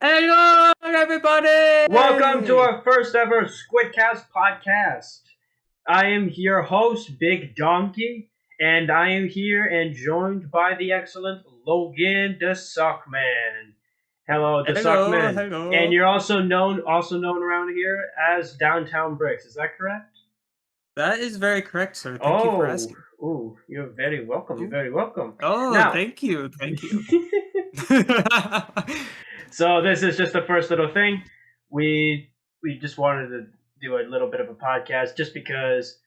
Hello, everybody! Welcome to our first ever SquidCast podcast. I am your host, Big Donkey, and I am here and joined by the excellent Logan the Sockman. Hello, the Hello, Sockman. And hello. you're also known around here as Downtown Bricks, is that correct? That is very correct, sir. Thank you for Oh, asking. you're very welcome. You're Ooh. very welcome. Oh, Now, thank you, thank you. so this is just the first little thing. We just wanted to do a little bit of a podcast just because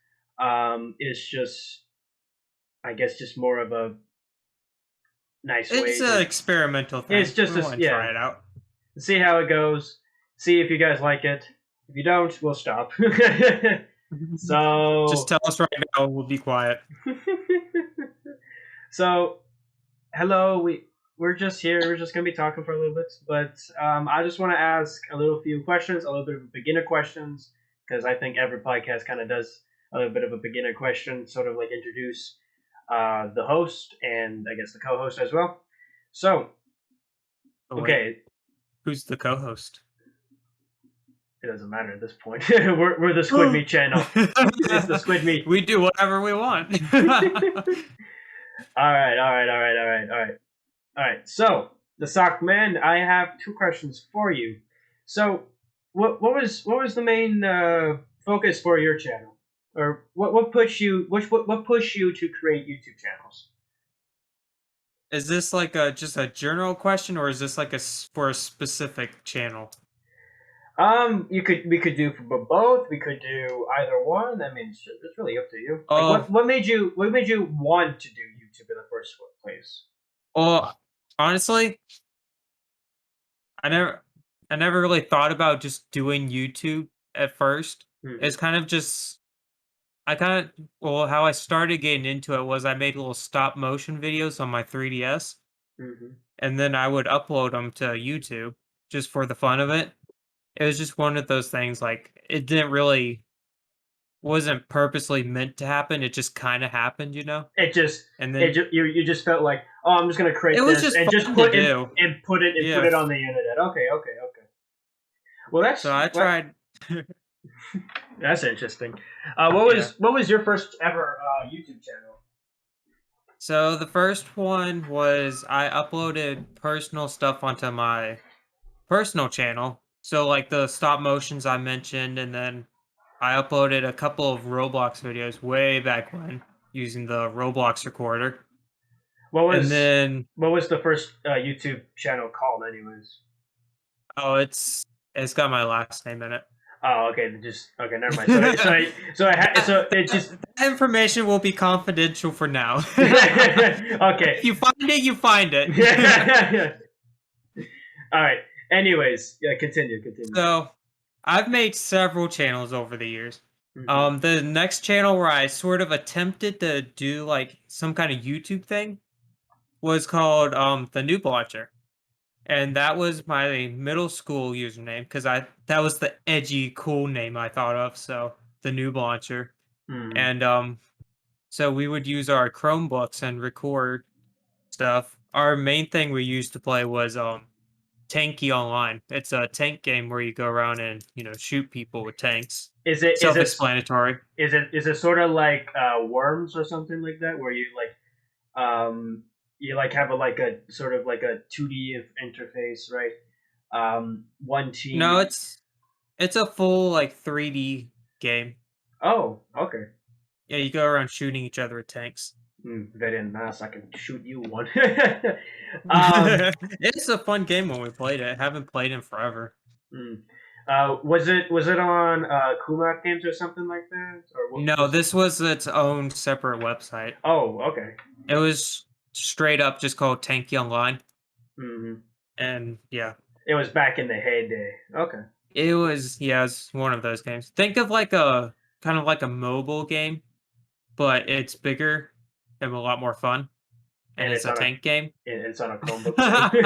it's just I guess just more of a nice It's way an to experimental it's thing. just We a, want to yeah, try it out. see how it goes, see if you guys like it. If you don't, we'll stop. Just So tell us right now, we'll be quiet. so hello, we're just here. We're just gonna be talking for a little bit, but I just want to ask a little few questions, a little bit of beginner questions, because I think every podcast kind of does a little bit of a beginner question, sort of like introduce the host and I guess the co-host as well. So, Oh, wait, okay, who's the co-host? it doesn't matter at this point. we're the Squid Meat channel. It's the Squid Meat. We do whatever we want. All right. So, the sock man, I have two questions for you. So, what was the main focus for your channel, or what pushed you to create YouTube channels? Is this like a just a general question, or is this like for a specific channel? We could do for both. We could do either one. I mean, it's really up to you. Like, Oh, what made you want to do YouTube in the first place? well, honestly, I never I never really thought about just doing YouTube at first. Mm-hmm. It's kind of just I kind of well, how I started getting into it was I made little stop motion videos on my 3DS, Mm-hmm. and then I would upload them to YouTube just for the fun of it. It was just one of those things like it didn't really wasn't purposely meant to happen. It just kind of happened, you know? It just And then you just felt like, oh, I'm just gonna it create was this just and just fun to do. put Yeah. it on the internet. Okay. Well, So I tried that's interesting. yeah. What was your first ever YouTube channel? So the first one was I uploaded personal stuff onto my personal channel. So like the stop motions I mentioned, and then I uploaded a couple of Roblox videos way back when using the Roblox recorder. What And was then what was the first YouTube channel called, anyways? oh, it's got my last name in it. Oh, okay. Just okay. Never mind. So it just That information will be confidential for now. If okay. you find it, you find it. All right. Anyways, yeah. Continue. So I've made several channels over the years. Mm-hmm. The next channel where I sort of attempted to do like some kind of YouTube thing was called the Noob Launcher. And that was my middle school username because I that was the edgy, cool name I thought of. So the Noob Launcher. Mm-hmm. And so we would use our Chromebooks and record stuff. Our main thing we used to play was Tanky Online. It's a tank game where you go around and, shoot people with tanks. Is it is it Self-explanatory. is it sort of like Worms or something like that, where you like have a sort of like a 2D interface, right? One team. No, it's a full like 3D game. Oh, okay. Yeah, you go around shooting each other with tanks. Very nice. I can shoot you one. um, It's a fun game when we played it. Haven't played in forever. mm. Was it on Kumak Games or something like that, or what No, was? this was its own separate website. Oh, okay. It was straight up just called Tanky Online. Hmm. And yeah, It was back in the heyday. Okay. it's one of those games. Think of like a kind of like a mobile game, but it's bigger and a lot more fun. And And it's a tank game. it's on a Chromebook too.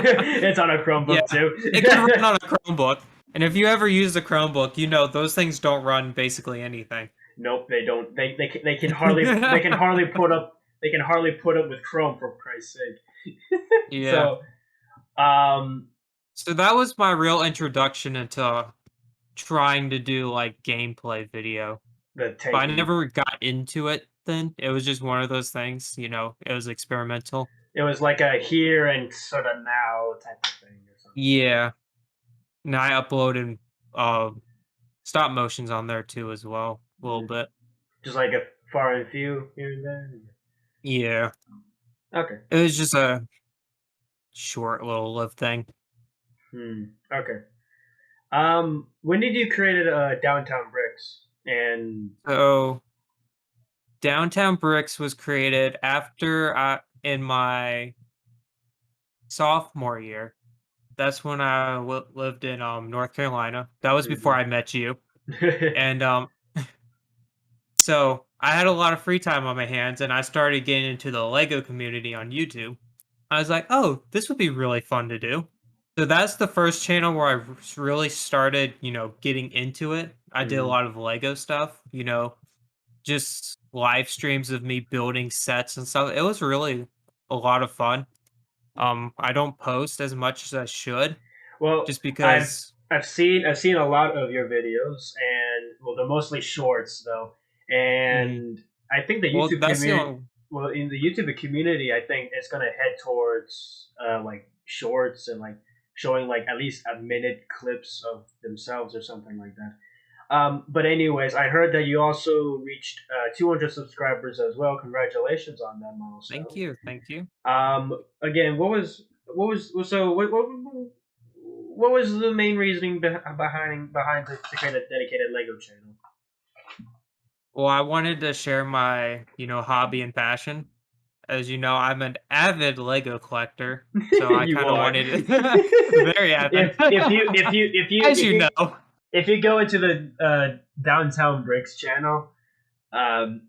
It's on a Yeah, Chromebook too. it can run on a Chromebook. And if you ever use a Chromebook, you know those things don't run basically anything. Nope, they don't. They can hardly put up with Chrome, for Christ's sake. Yeah. So, um, So that was my real introduction into trying to do like gameplay video. The But I taking. never got into it then. It was just one of those things, it was experimental. It was like a here and sort of now type of thing or something. Yeah. And I uploaded uh stop motions on there too as well, a little Mm. bit. Just like a far and few here and there. Yeah. Okay. It was just a short little live thing. Hmm. Okay. When did you create Downtown Bricks? And So Downtown Bricks was created after in my sophomore year. That's when I lived in North Carolina. That was before Mhm. I met you. And so I had a lot of free time on my hands and I started getting into the Lego community on YouTube. I was like, oh, this would be really fun to do. So that's the first channel where really started, getting into it. I did a Mhm. lot of Lego stuff, just live streams of me building sets and stuff. It was really a lot of fun. I don't post as much as I should Well, just I've because. I've seen a lot of your videos, and well, they're mostly shorts though, Mhm. and I think the Well, YouTube that's the community. only. Well, in the YouTube community, I think it's gonna head towards like shorts and like showing like at least a minute clips of themselves or something like that. But anyways, I heard that you also reached 200 subscribers as well. Congratulations on that Thank milestone. you, thank you. Again, what was the main reasoning behind to create a dedicated Lego channel? Well, I wanted to share my, hobby and passion. As you know, I'm an avid Lego collector, so I You kind of are. wanted very avid, as you know. If you go into the Downtown Bricks channel, um,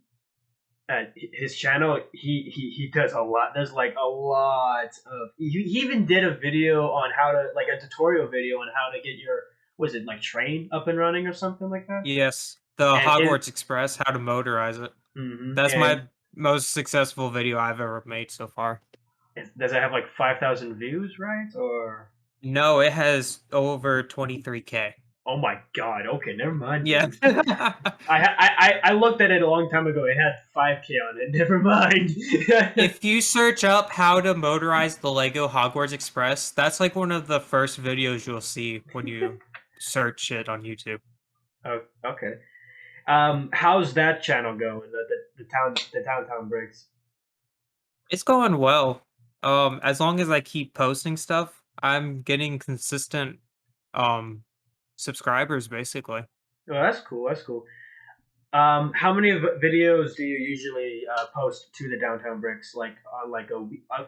his channel, he does a lot. There's like a lot of. He even did a video on how to like a tutorial video on how to get your was it like train up and running or something like that. Yes, the And it Hogwarts Express, how to motorize it. That's and my most successful video I've ever made so far. does it have like 5,000 views, right? Or No, it has over 23K. oh my god, okay, never mind Yeah. then. I looked at it a long time ago. It had 5K on it. Never mind. If you search up how to motorize the Lego Hogwarts Express, that's like one of the first videos you'll see when you search it on YouTube. Oh, okay. How's that channel going? The Downtown Bricks. It's going well. As long as I keep posting stuff, I'm getting consistent um subscribers basically. Oh, that's cool. That's cool. How many videos do you usually post to the Downtown Bricks, like on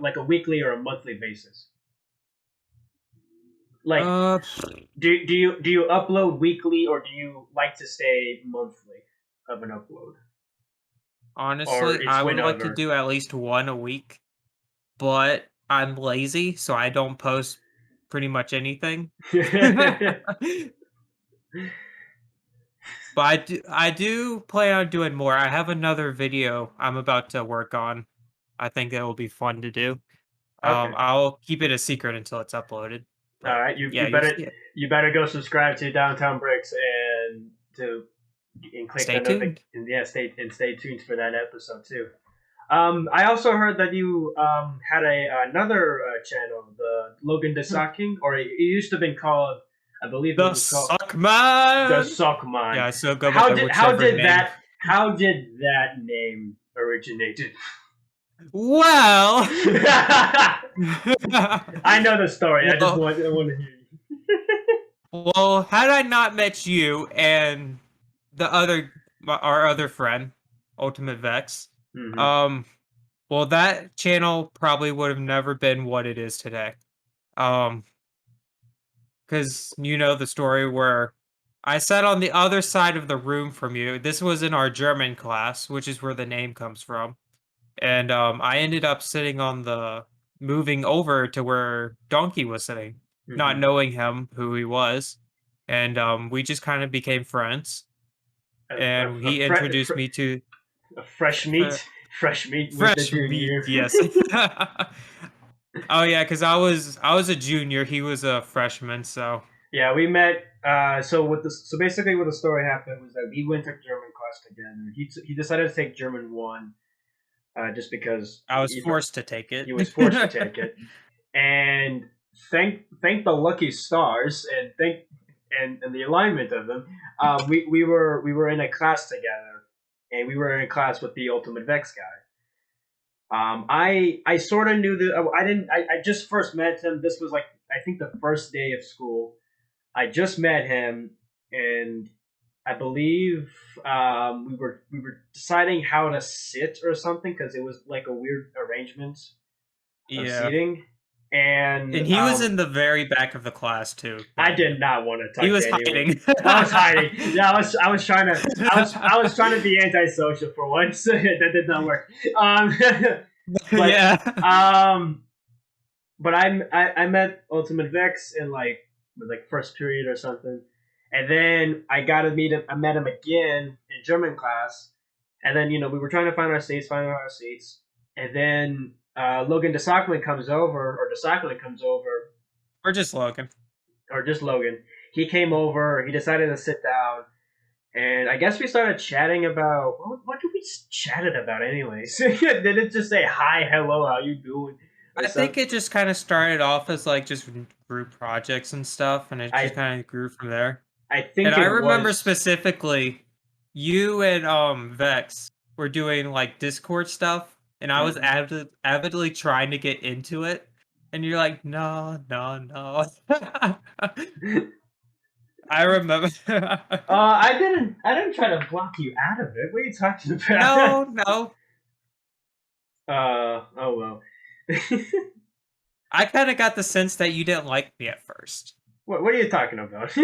like a weekly or a monthly basis? Like, Uh do you upload weekly or do you like to stay monthly of an upload, or Honestly, it's I would like to whenever? do at least one a week, but I'm lazy, so I don't post pretty much anything. But I do plan on doing more. I have another video I'm about to work on. I think it will be fun to do. Okay. I'll keep it a secret until it's uploaded. All But right. You yeah, you you'll better see it. you better go subscribe to Downtown Bricks and click Stay the notification. tuned. Yeah, stay tuned for that episode too. I also heard that you had another channel, the Logan the Socking, or it used to have been called, I believe it The was called the Sockman. Sockman. Yeah, I still go by How whichever did name. that name originated? Well, I know the story. well, I want to hear well, had I not met you and our other friend, Ultimate Vex, you. um, well, that channel probably would have never been what it is today. Um, because you know the story where I sat on the other side of the room from you. This was in our German class, which is where the name comes from. And I ended up sitting on the moving over to where Donkey was sitting, not Hmm. knowing him who he was. And we just kind of became friends. And he introduced me to A fresh f- meat, fresh meat with the fresh meat. junior. Yes. Oh yeah, because I was a junior, he was a freshman, so Yeah, we met. So basically, what the story happened was that we went to German class together. He decided to take German one, just because I was forced to take he it. was forced to take it, and thank the lucky stars and and the alignment of them, we were in a class together, and we were in a class with the Ultimate Vex guy. I sort of knew that I didn't. I just first met him. This was like, I think, the first day of school. I just met him, and I believe we were deciding how to sit or something, because it was like a weird arrangement of Yeah. seating, and And he was in the very back of the class too, I mind you. did not want to He talk was to anyone. hiding. I was hiding. Yeah, I was trying to I was trying to be antisocial for once. That did not work. But Yeah. um, but I met Ultimate Vex in like first period or something, and then I got to meet him. I met him again in German class, and then we were trying to find our seats, and then Logan de Sockman comes over, or de Sockman comes over, Or just Logan. or just Logan. He came over. He decided to sit down, and I guess we started chatting about what did we chatted about anyways? Did it just say hi, hello, how you doing, or I think something? it just kind of started off as like just group projects and stuff, and it just I kind of grew from there. I And think I it remember was. specifically you and Vex were doing like Discord stuff, and I was Mhm. avidly trying to get into it, and you're like, no, no, no. I remember. I didn't try to block you out of it. What are you talking about? No, no. Oh well. I kind of got the sense that you didn't like me at first. What are you talking about?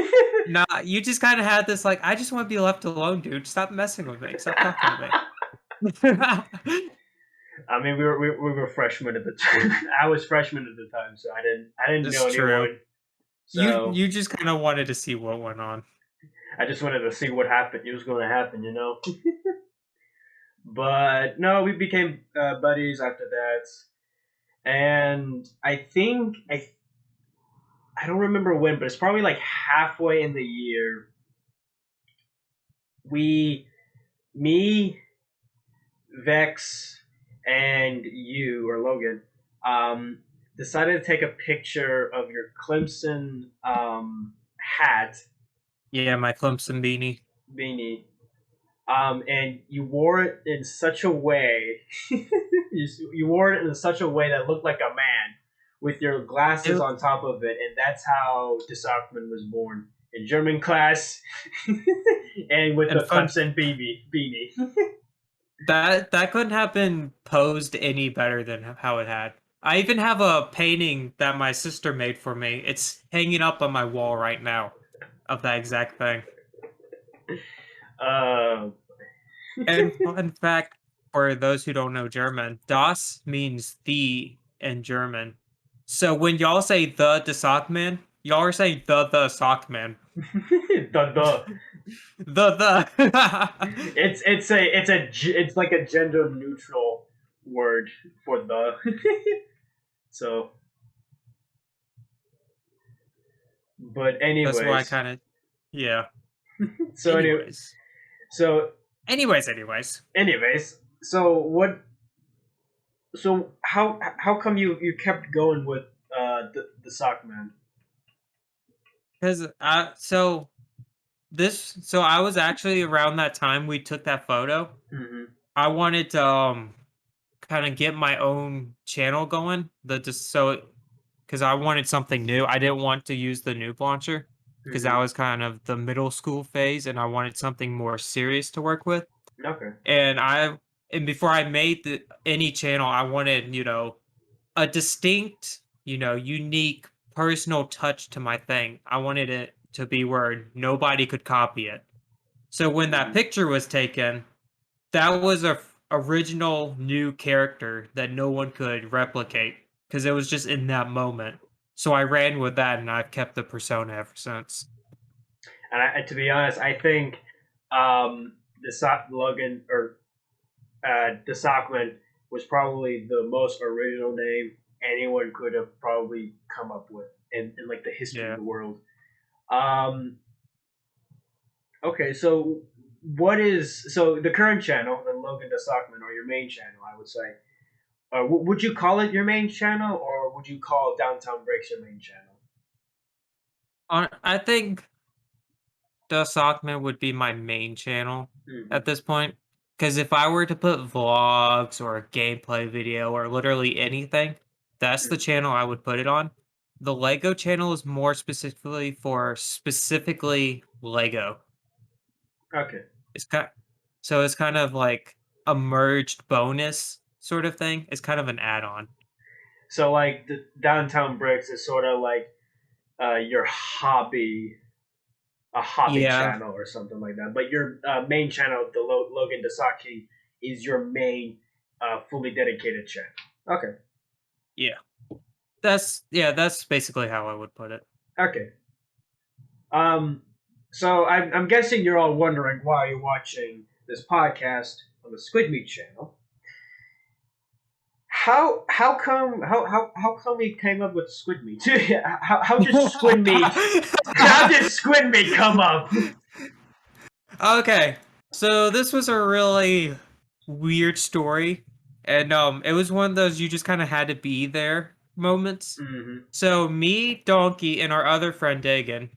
Nah, you just kind of had this like, I just want to be left alone, dude. Stop messing with me. Stop talking to me. I mean, we were freshmen at the time. I was freshman at the time, so I didn't It's know true. anyone. You So you just kind of wanted to see what went on. I just wanted to see what happened. It was going to happen. But no, we became buddies after that, and I don't remember when, but it's probably like halfway in the year. We, me, Vex, and you, or Logan, um, decided to take a picture of your Clemson hat, Yeah, my Clemson beanie. beanie, and you wore it in such a way. you wore it in such a way that looked like a man, with your glasses It, on top of it, and that's how Disarkman was born, in German class, and with and the fun Clemson beanie. that couldn't have been posed any better than how it had. I even have a painting that my sister made for me. It's hanging up on my wall right now of that exact thing. uh, And fun fact for those who don't know German, das means the in German. So when y'all say the Sockman, y'all are saying the Sockman. the The. it's like a gender neutral word for the. So, but That's why I anyways, kind of, yeah. so anyway, Anyways. so Anyways. anyways, so what? So how come you kept going with the sock man? Because so I was actually around that time we took that photo. Mm-hmm. I wanted to kind of get my own channel going. The just so because I wanted something new. I didn't want to use the noob launcher because that Mm-hmm. was kind of the middle school phase, and I wanted something more serious to work with. Okay. And before I made any channel, I wanted a distinct, unique personal touch to my thing. I wanted it to be where nobody could copy it. So when that Mm-hmm. picture was taken, that was a original new character that no one could replicate because it was just in that moment. So I ran with that and I've kept the persona ever since. And to be honest, I think the sock Logan, or the Sockman, was probably the most original name, anyone could have probably come up with in like the history of Yeah. the world. Um, okay, so so the current channel, the Logan the Sockman, or your main channel, I would say. Would you call it your main channel, or would you call Downtown Breaks your main channel? I think the Sockman would be my main channel Hmm. at this point. Because if I were to put vlogs or a gameplay video or literally anything, that's the channel I would put it on. The Lego channel is more specifically for specifically Lego. Okay. It's kind so it's kind of like a merged bonus sort of thing. It's kind of an add-on. So like the Downtown Bricks is sort of like your a hobby Yeah, channel or something like that. But your main channel, the Logan Dasaki, is your main fully dedicated channel. Okay. yeah. That's basically how I would put it. Okay. Um. So I'm guessing you're all wondering why you're watching this podcast on the SquidMeat channel. How come we came up with SquidMeat? How did SquidMeat come up? Okay. So this was a really weird story. And it was one of those you just kind of had to be there moments. Hmm. So me, Donkey, and our other friend Dagan,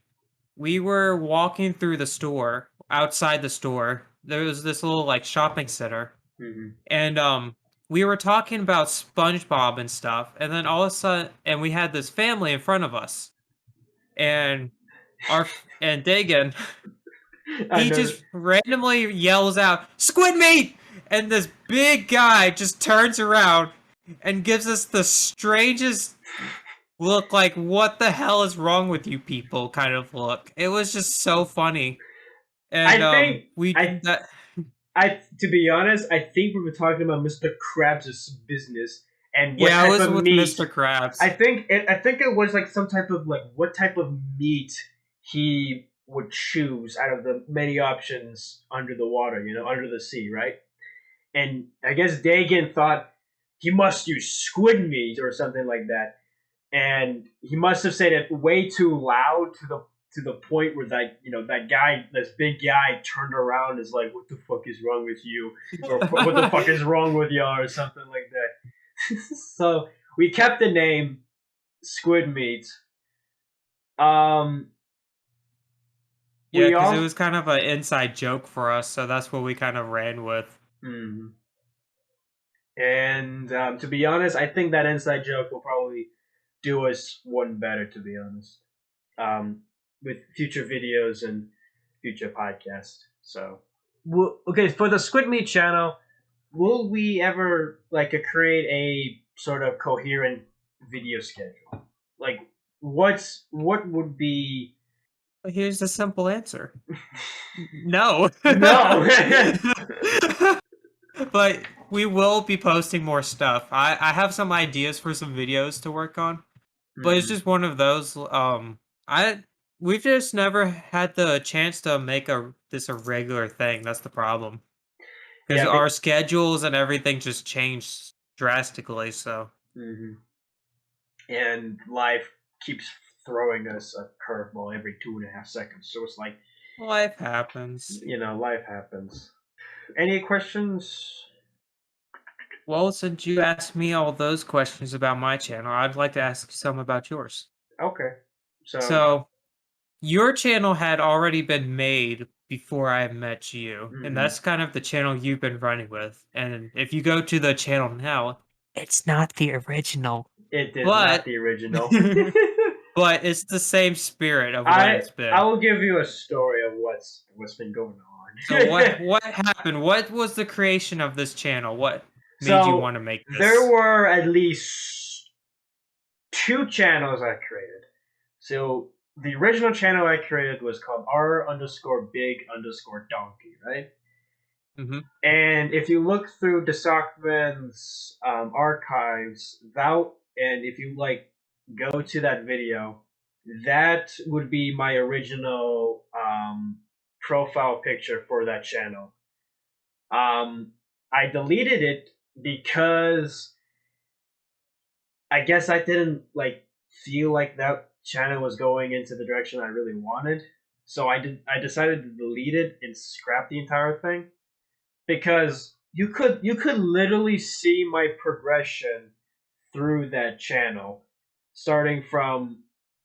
we were walking through the store, outside the store. There was this little like shopping center. Hmm. And we were talking about SpongeBob and stuff, and then all of a sudden and we had this family in front of us. And and Dagan I he know. just randomly yells out, "Squid meat!" And this big guy just turns around and gives us the strangest look, like, what the hell is wrong with you people kind of look. It was just so funny. And I think we I that I to be honest, I think we were talking about Mr. Krabs' business and what yeah, it type was of with meat. Mr. Krabs. I think it was like some type of like what type of meat he would choose out of the many options under the water, under the sea, right? And I guess Dagan thought he must use squid meat or something like that, and he must have said it way too loud to the point where that guy, this big guy, turned around and is like, "What the fuck is wrong with you?" or "What the fuck is wrong with y'all?" or something like that. So we kept the name Squid Meat. Um, Yeah, we because it all was kind of an inside joke for us, so that's what we kind of ran with. mm, and to be honest, I think that inside joke will probably do us one better. To be honest, um, with future videos and future podcasts. So, okay, for the Squid Meat channel, will we ever like create a sort of coherent video schedule? Like, what would be? But here's the simple answer. No. No. But we will be posting more stuff. I have some ideas for some videos to work on, but it's Mhm. just one of those. I we've just never had the chance to make a regular thing. That's the problem because Yeah. our schedules and everything just changed drastically. So Mhm. And life keeps throwing us a curveball every 2.5 seconds. So it's like, life happens. life happens. Any questions? Well, since you asked me all those questions about my channel, I'd like to ask some about yours. Okay. So, So, your channel had already been made before I met you, and mhm. that's kind of the channel you've been running with. And if you go to the channel now, it's not the original, It is not but the original. but it's the same spirit of what I it's I been. will give you a story of what's been going So on. what happened? What was the creation of this channel? What made you So want to make there this? were at least two channels I created. So the original channel I created was called R underscore big underscore donkey, right? Hmm. And if you look through the Sockman's archives, and if you like go to that video, that would be my original profile picture for that channel. I deleted it because I guess I didn't like feel like that channel was going into the direction I really wanted. So I decided to delete it and scrap the entire thing because you could literally see my progression through that channel, starting from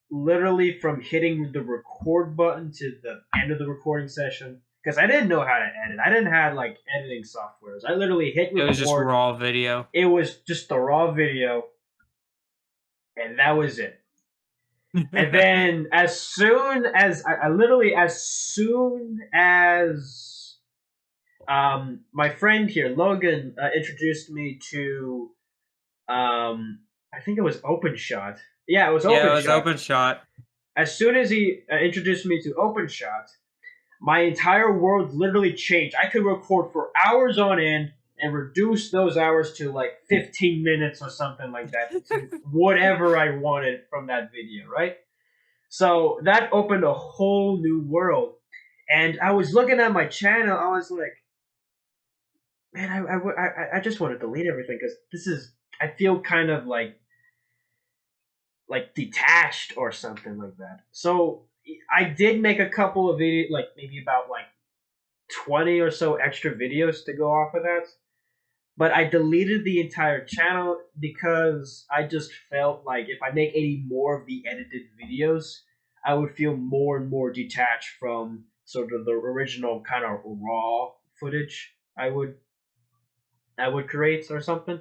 literally from hitting the record button to the end of the recording session. Because I didn't know how to edit. I didn't have like editing softwares. I literally hit It was just record. raw video. It was just the raw video, and that was it. And then as soon as I literally as soon as my friend here, Logan, introduced me to I think it was OpenShot. Yeah, it was Yeah, it was OpenShot. open shot. As soon as he introduced me to OpenShot, my entire world literally changed. I could record for hours on end and reduce those hours to like 15 minutes or something like that to whatever I wanted from that video, right? So that opened a whole new world. And I was looking at my channel, I was like, man, I just want to delete everything because this is, I feel kind of like detached or something like that. So I did make a couple of videos, like maybe about like 20 or so extra videos to go off of that. But I deleted the entire channel because I just felt like if I make any more of the edited videos, I would feel more and more detached from sort of the original kind of raw footage I would create or something.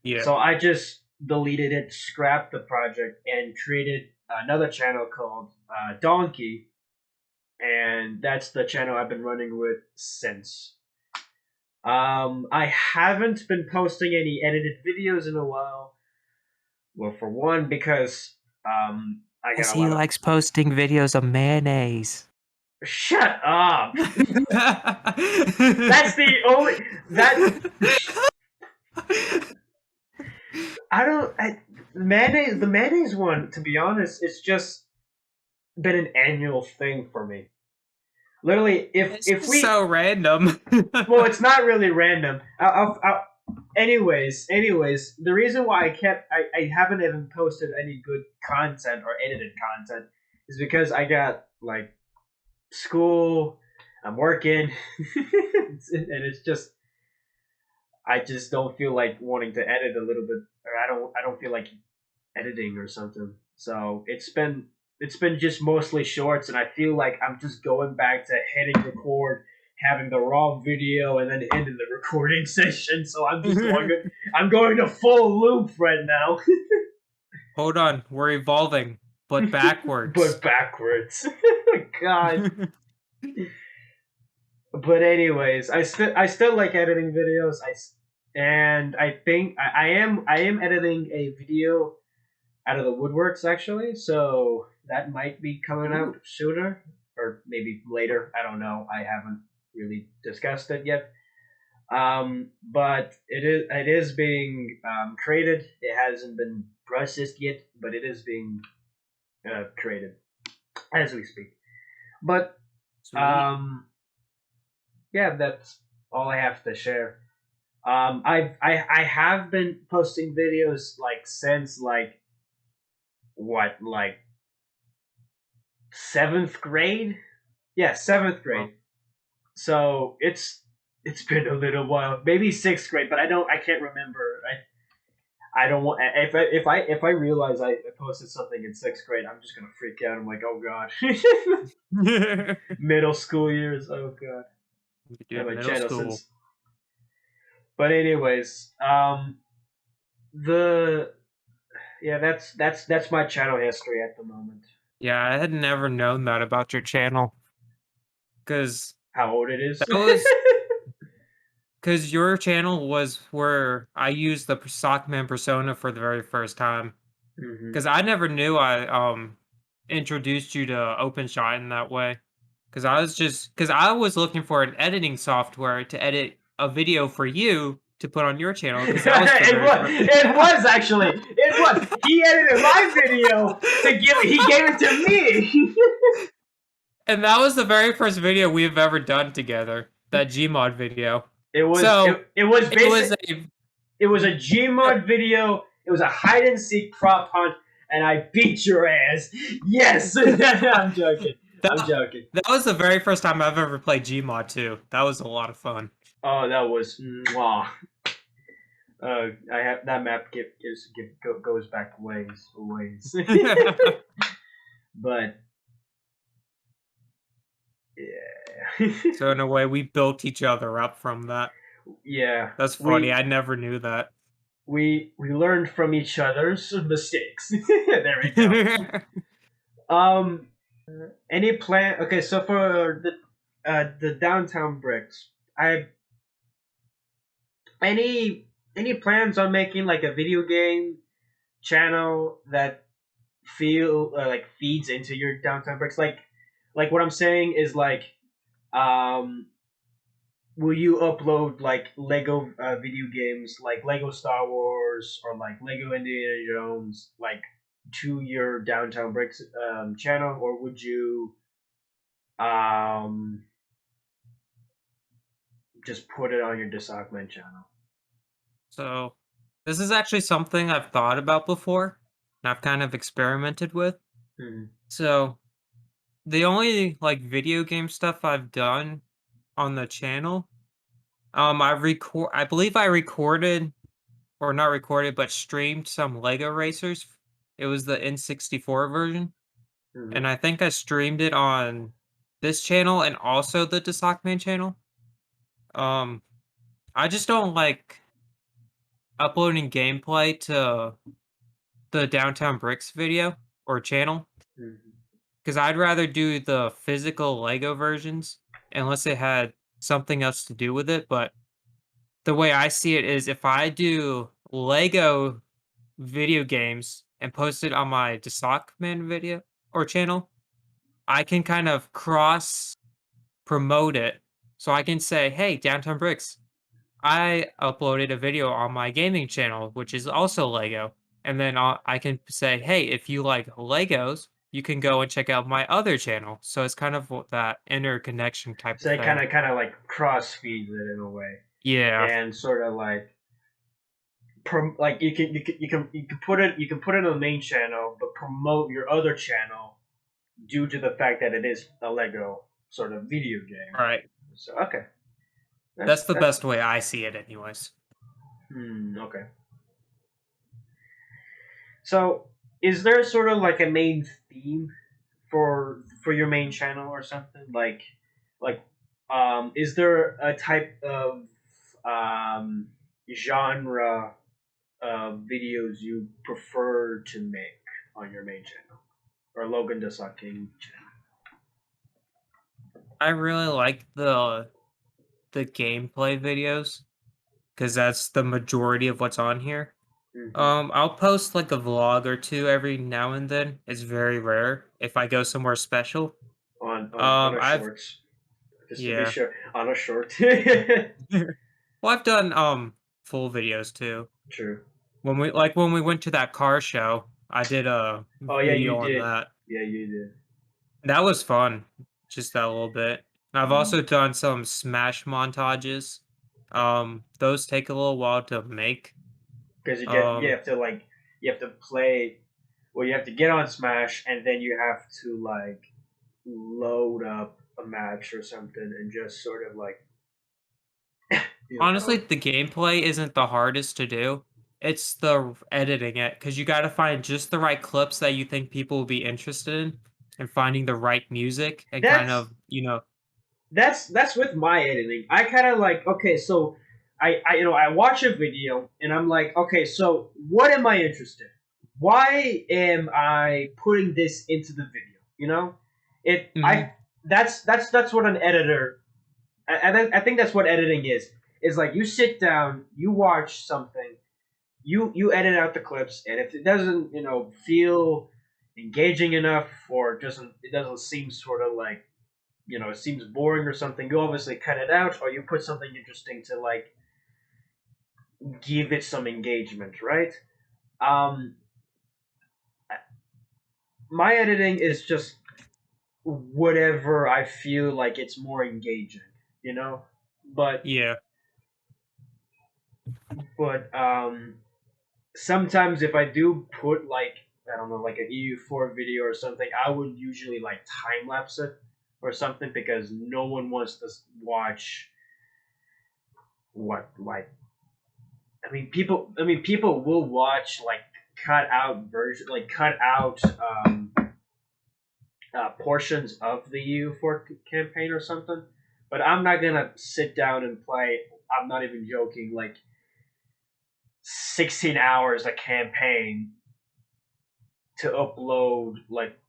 Yeah. So I just deleted it, scrapped the project, and created another channel called Donkey, and that's the channel I've been running with since. I haven't been posting any edited videos in a while. Well, for one, because I Yes, got a he lot of. likes posting videos of mayonnaise. Shut up! That's the only that I don't. Mayonnaise. The mayonnaise one, to be honest, it's just been an annual thing for me. Literally, It's if just we so random. well, it's not really random. Anyways, the reason why I haven't even posted any good content or edited content is because I got like school, I'm working, and it's just I just don't feel like wanting to edit a little bit, or I don't feel like editing or something. So it's been just mostly shorts, and I feel like I'm just going back to hitting record, having the raw video, and then ending the recording session. So I'm going to full loop right now, Hold on, we're evolving, but backwards. but backwards. God. But anyways, I still like editing videos. And I think I am editing a video out of the woodworks actually, so that might be coming out sooner or maybe later. I don't know. I haven't really discussed it yet. But it is being created. It hasn't been processed yet, but it is being created as we speak. But Sweet. yeah, that's all I have to share. I have been posting videos like since like what like seventh grade. Yeah, seventh grade. So it's been a little while, maybe sixth grade, but I can't remember. I don't want if I realize I posted something in sixth grade, I'm just gonna freak out. I'm like, oh god, middle school years. Oh god, Dude, my middle channel school. since. But anyways, the yeah, that's my channel history at the moment. Yeah, I had never known that about your channel. Cause How old it is? that was because your channel was where I used the Sockman persona for the very first time. Mhm. Cause I never knew I introduced you to OpenShot in that way. Cause I was looking for an editing software to edit a video for you to put on your channel. Cause that was the it very was. It was actually. It was. He edited my video to give. He gave it to me. And that was the very first video we've ever done together. That Gmod video. It was. So It was it was basic. a It was a Gmod video, It was a hide and seek prop hunt, and I beat your ass. Yes, I'm joking. I'm That joking. that was the very first time I've ever played Gmod too. That was a lot of fun. Oh, that was mwah. I have that map goes back ways. But yeah. So in a way, we built each other up from that. Yeah. That's funny. I never knew that. We learned from each other's mistakes. There we go. Any plan? Okay, so for the downtown bricks, I any plans on making like a video game channel that feel like feeds into your downtown bricks? Like what I'm saying is like, um, will you upload like Lego video games like Lego Star Wars or like Lego Indiana Jones like to your downtown bricks channel, or would you um just put it on your Sockman channel? So this is actually something I've thought about before, and I've kind of experimented with. Hmm. So the only like video game stuff I've done on the channel, I believe I recorded or not recorded, but streamed some Lego Racers. It was the N64 version, Hmm. and I think I streamed it on this channel and also the Sockman channel. Um, I just don't like uploading gameplay to the Downtown Bricks video or channel Hmm. because I'd rather do the physical Lego versions unless it had something else to do with it. But the way I see it is if I do Lego video games and post it on my Sockman video or channel, I can kind of cross promote it. So I can say, hey, Downtown Bricks, I uploaded a video on my gaming channel, which is also Lego. And then I can say, hey, if you like Legos, you can go and check out my other channel. So it's kind of that interconnection type So of it thing. kind of like cross feeds it in a way, Yeah. and sort of like like you can put it on the main channel, but promote your other channel due to the fact that it is a Lego sort of video game. Right. So okay, That's the that's best way I see it, anyways. okay. So is there sort of like a main theme for your main channel or something like is there a type of um genre of videos you prefer to make on your main channel or Logan the Sucking channel? I really like the gameplay videos because that's the majority of what's on here. Mm-hmm. I'll post like a vlog or two every now and then. It's very rare if I go somewhere special. On a I've shorts, just to be yeah. sure, on a short. Well, I've done full videos too. True. When we went to that car show, I did a Oh yeah, you video on did. that. Yeah, you did. That was fun, just that little bit. I've Mm. also done some Smash montages. Those take a little while to make. Because you Um, have to like you have to play. Well, you have to get on Smash, and then you have to like load up a match or something, and just sort of like you Honestly, know. the gameplay isn't the hardest to do. It's the editing it because you got to find just the right clips that you think people will be interested in, and finding the right music and kind That's of you know. that's with my editing. I kind of like okay, so I watch a video and I'm like, okay, so what am I interested in? Why am I putting this into the video? You know, it I Mhm. that's what an editor. I think that's what editing is. Is like you sit down, you watch something, you edit out the clips, and if it doesn't feel engaging enough or doesn't it doesn't seem sort of like it seems boring or something, you obviously cut it out or you put something interesting to like give it some engagement, right? Um, my editing is just whatever I feel like it's more engaging, you know. But Yeah. but sometimes if I do put like I don't know like an EU4 video or something, I would usually like time lapse it or something because no one wants to watch what like people will watch like cut out version like cut out portions of the EU4 campaign or something. But I'm not gonna sit down and play. I'm not even joking. Like 16 hours a campaign to upload like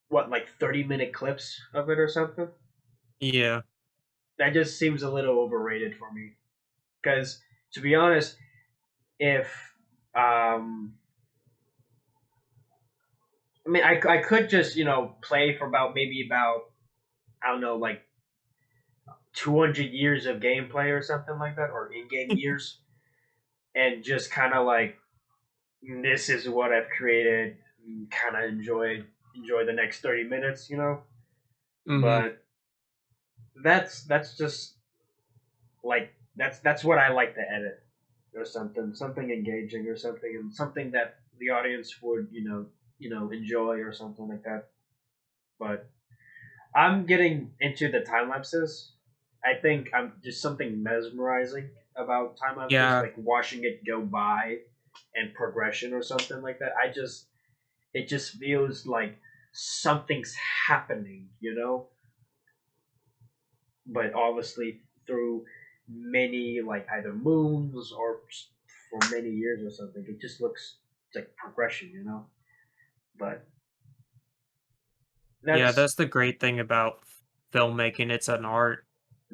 what like 30-minute clips of it or something. Yeah. That just seems a little overrated for me. Because to be honest, if um, I could just play for about maybe about I don't know like 200 years of gameplay or something like that, or in-game years, and just kind of like this is what I've created. Kind of enjoy the next 30 minutes, Hmm. But that's just like that's what I like to edit or something engaging or something and something that the audience would enjoy or something like that. But I'm getting into the time lapses. I think I'm just something mesmerizing about time lapses, Yeah. like watching it go by and progression or something like that. It just feels like something's happening, but obviously through many like either moons or for many years or something. It just looks like progression, But Yeah, that's that's the great thing about filmmaking. It's an art.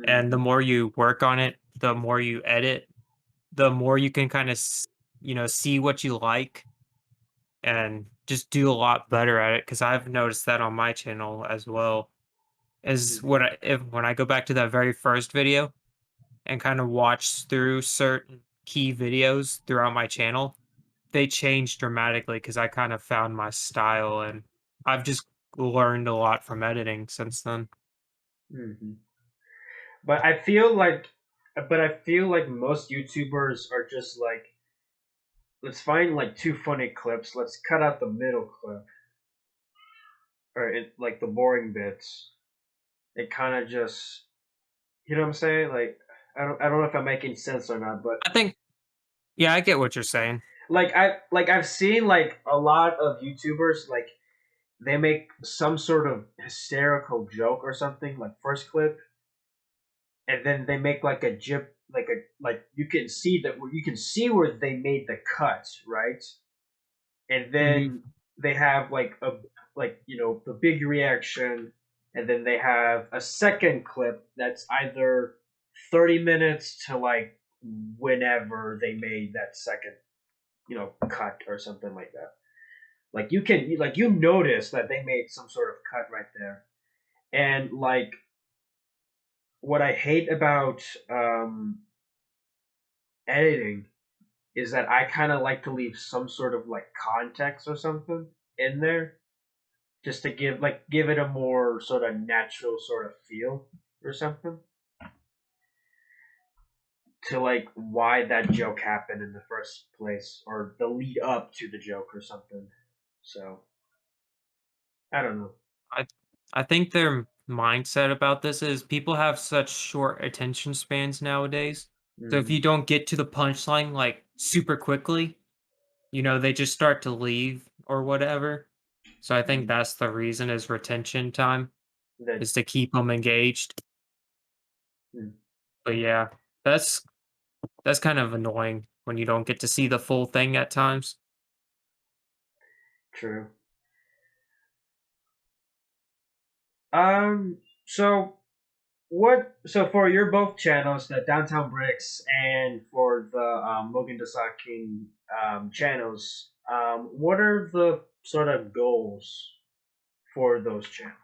And the mm, more you work on it, the more you edit, the more you can kind of, see what you like and just do a lot better at it. Cause I've noticed that on my channel as well. Is mhm, when I go back to that very first video and kind of watch through certain key videos throughout my channel, they changed dramatically because I kind of found my style and I've just learned a lot from editing since then. mhm. But I feel like most YouTubers are just like, let's find like two funny clips. Let's cut out the middle clip or like the boring bits. It kind of just, what I'm saying? Like, I don't know if I'm making sense or not, but I think, yeah, I get what you're saying. I've seen like a lot of YouTubers like they make some sort of hysterical joke or something like first clip, and then they make like a jip like you can see that where you can see where they made the cut, right? And Hmm. then they have like the big reaction, and then they have a second clip that's either 30 minutes to like whenever they made that second cut or something like that. Like you notice that they made some sort of cut right there. And like what I hate about editing is that I kind of like to leave some sort of like context or something in there just to give it a more sort of natural sort of feel or something to like why that joke happened in the first place or the lead up to the joke or something. So I don't know. I I think their mindset about this is people have such short attention spans nowadays. So if Mm-hmm. you don't get to the punchline like super quickly, they just start to leave or whatever. So I think that's the reason is retention time That is to keep them engaged. mm, But yeah, that's that's kind of annoying when you don't get to see the full thing at times. true. So for your both channels, the Downtown Bricks and for the Logan King channels, what are the sort of goals for those channels?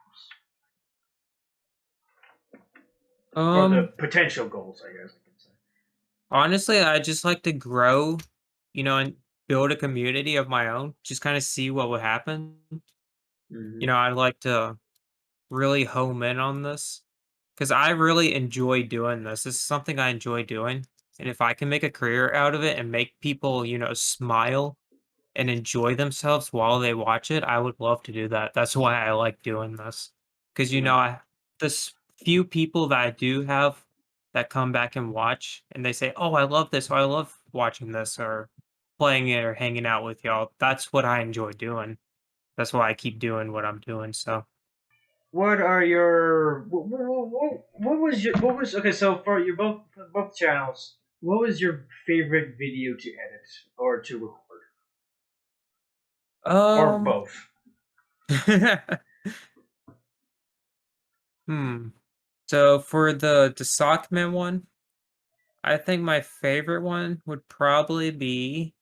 Or the Um, potential goals, I guess I can say. Honestly, I just like to grow, and build a community of my own. Just kind of see what would happen. Mm-hmm. I'd like to really home in on this because I really enjoy doing this. This is something I enjoy doing. And if I can make a career out of it and make people, smile and enjoy themselves while they watch it, I would love to do that. That's why I like doing this. Because, Mm. this few people that I do have that come back and watch and they say, oh, I love this, or I love watching this, or playing it, or hanging out with y'all. That's what I enjoy doing. That's why I keep doing what I'm doing. So, What are your what was okay? So for both channels, what was your favorite video to edit or to record, or um, both? hmm. So for the Sockman one, I think my favorite one would probably be,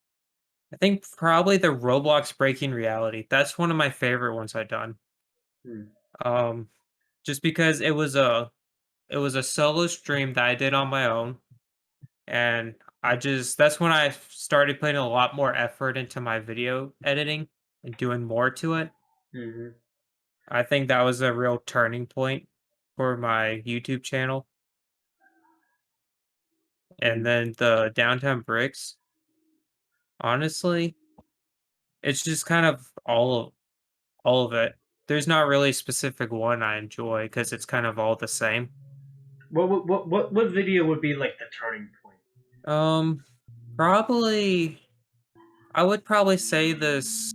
I think probably the Roblox Breaking Reality. That's one of my favorite ones I've done. Hmm. Um, just because it was a solo stream that I did on my own, and that's when I started putting a lot more effort into my video editing and doing more to it. Hmm. I think that was a real turning point for my YouTube channel. And Hmm. then the Downtown Bricks, honestly, it's just kind of all of it. There's not really a specific one I enjoy because it's kind of all the same. What video would be like the turning point? Um, probably I would probably say this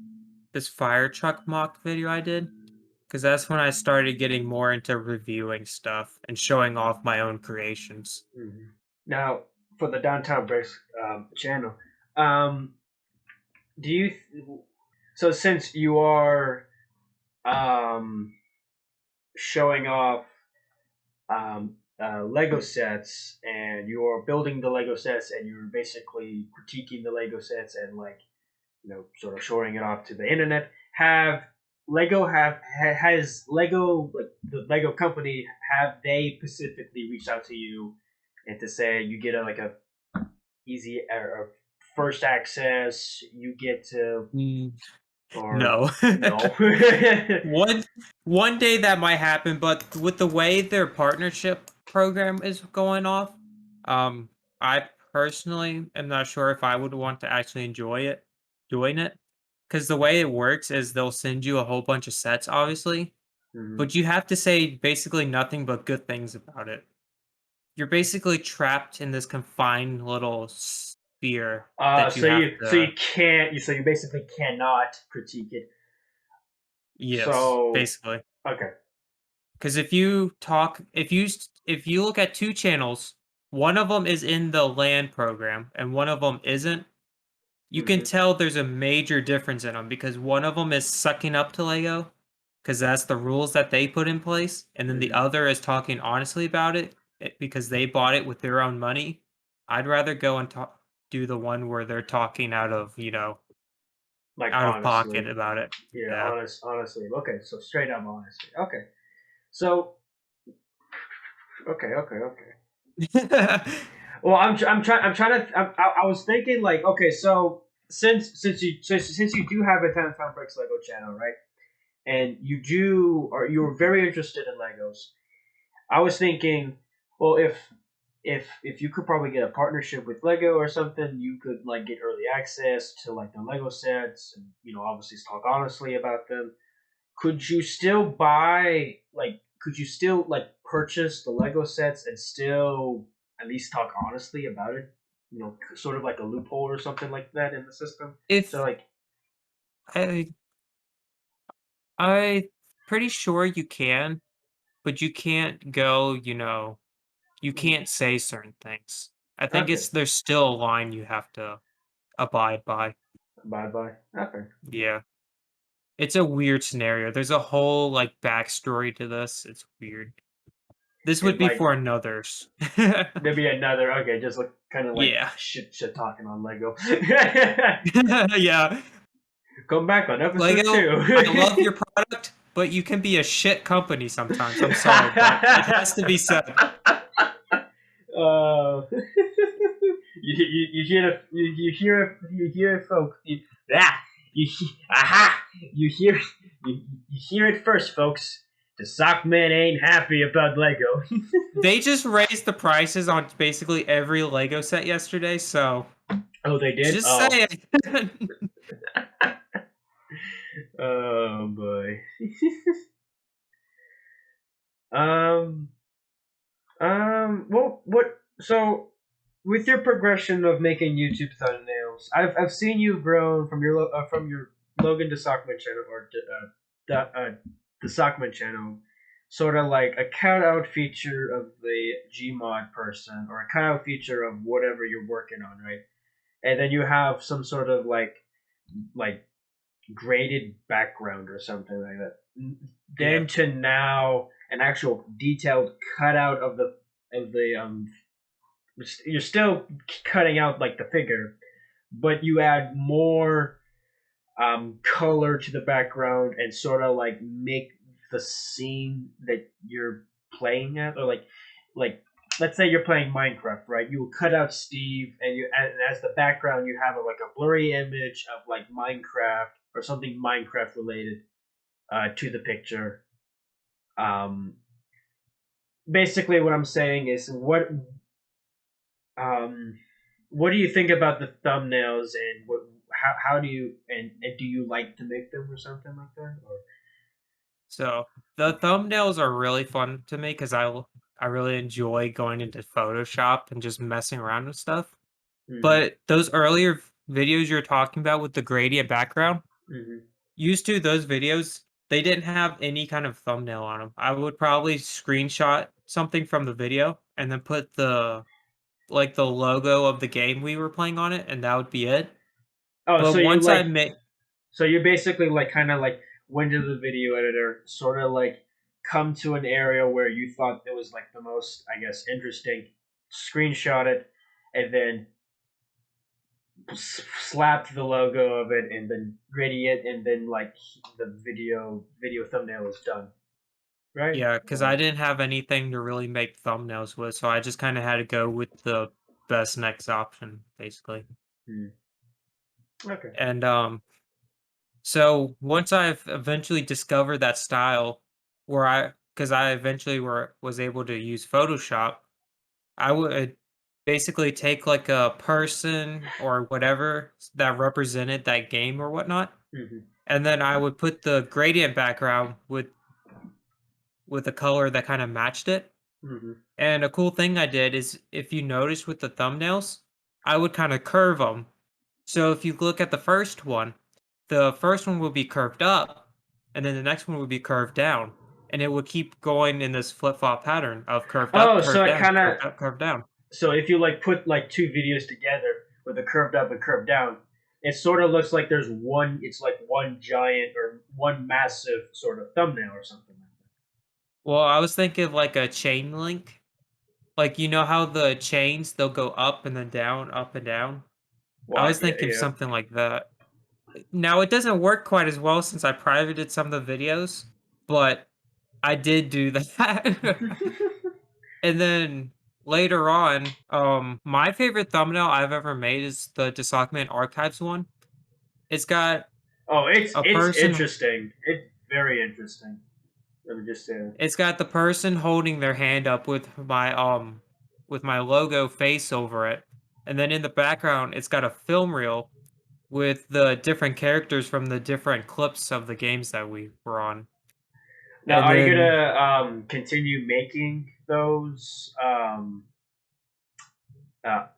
fire truck mock video I did, because that's when I started getting more into reviewing stuff and showing off my own creations. Hmm. Now for the Downtown Breaks channel, um, do you so since you are um, showing off Lego sets, and you're building the Lego sets, and you're basically critiquing the Lego sets, and like sort of showing it off to the internet. Has Lego, like the Lego company, have they specifically reached out to you and to say you get a easy or first access, you get to, Mm, or no. no? One one day that might happen, but with the way their partnership program is going off, um, I personally am not sure if I would want to actually doing it. Because the way it works is they'll send you a whole bunch of sets, obviously, Mhm. but you have to say basically nothing but good things about it. You're basically trapped in this confined little sphere that you So have you to. can't, so you basically cannot critique it. Yes, So basically. okay. Because if you look at two channels, one of them is in the land program and one of them isn't. You can Hmm. tell there's a major difference in them because one of them is sucking up to Lego because that's the rules that they put in place, and then the Hmm. other is talking honestly about because they bought it with their own money. I'd rather go and do the one where they're talking Like out of pocket honestly, about it. yeah, Yeah. honestly. Okay, so straight up honesty. Okay, so okay. Well, I'm trying to. I was thinking like, okay, so since you do have a Ten Time Breaks Lego channel, right? And you're very interested in Legos. I was thinking, well, if you could probably get a partnership with Lego or something, you could like get early access to like the Lego sets, and obviously talk honestly about them. Could you still purchase the Lego sets and still at least talk honestly about it? Sort of like a loophole or something like that in the system. So if like, I I pretty sure you can, but you can't you hmm, can't say certain things. I think okay, there's still a line you have to abide by. bye bye. Okay, Yeah. It's a weird scenario. There's a whole backstory to this. It's weird. This would it be like for another's. maybe another, okay, just like kind of like Yeah. shit talking on Lego. Yeah. Come back on episode Lego, two. I love your product, but you can be a shit company sometimes. I'm sorry, but it has to be said. You hear it, you hear it, folks. You hear you hear it first, folks. The Sockman ain't happy about Lego. They just raised the prices on basically every Lego set yesterday, so Oh, they did. just Oh, saying. oh boy. um. Well, what? So, with your progression of making YouTube thumbnails, I've seen you grown from your Logan to Sockman channel or the Sockman channel, sort of like a cutout feature of the Gmod person or a cutout feature of whatever you're working on, right? And then you have some sort of like graded background or something like that. Yeah. Then to now an actual detailed cutout of the. You're still cutting out like the figure, but you add more color to the background and sort of like make the scene that you're playing at, or like let's say you're playing Minecraft, right? You will cut out Steve, and as the background, you have like a blurry image of like Minecraft or something Minecraft related to the picture. Um, Basically, what I'm saying is um, what do you think about the thumbnails, and how do you and do you like to make them or something like that? Or So the thumbnails are really fun to me because I really enjoy going into Photoshop and just messing around with stuff. hmm But those earlier videos you're talking about with the gradient background, hmm used to those videos, they didn't have any kind of thumbnail on them. I would probably screenshot something from the video and then put the logo of the game we were playing on it, and that would be it. oh, But so you once I like made so you basically like kind of like went to the video editor, sort of like come to an area where you thought it was like the most, I guess, interesting, screenshot it, and then slapped the logo of it, and then gradient, and then like the video thumbnail is done, right? Yeah, because I didn't have anything to really make thumbnails with, so I just kind of had to go with the best next option, basically. Hmm. Okay. And so once I've eventually discovered that style, because I eventually was able to use Photoshop, I would basically take like a person or whatever that represented that game or whatnot, hmm and then I would put the gradient background with a color that kind of matched it. hmm And a cool thing I did is if you notice with the thumbnails, I would kind of curve them. So if you look at the first one will be curved up, and then the next one would be curved down. And it would keep going in this flip flop pattern of curved up, Oh, so curved it down, kind of curved up, curved down. so if you like put like two videos together with a curved up and curved down, it sort of looks like there's one. It's like one giant or one massive sort of thumbnail or something like Well, I was thinking of like a chain link. Like, you know how the chains, they'll go up and then down, up and down? that. I What? was Yeah, thinking of yeah. something like that. Now, it doesn't work quite as well since I privated some of the videos, but I did do that. And then later on, my favorite thumbnail I've ever made is the Sockman Archives one. It's got Oh, a it's person interesting. It's very interesting. Let me just say. it's got the person holding their hand up with my logo face over it. And then in the background, it's got a film reel with the different characters from the different clips of the games that we were on. Now, And are you then gonna continue making those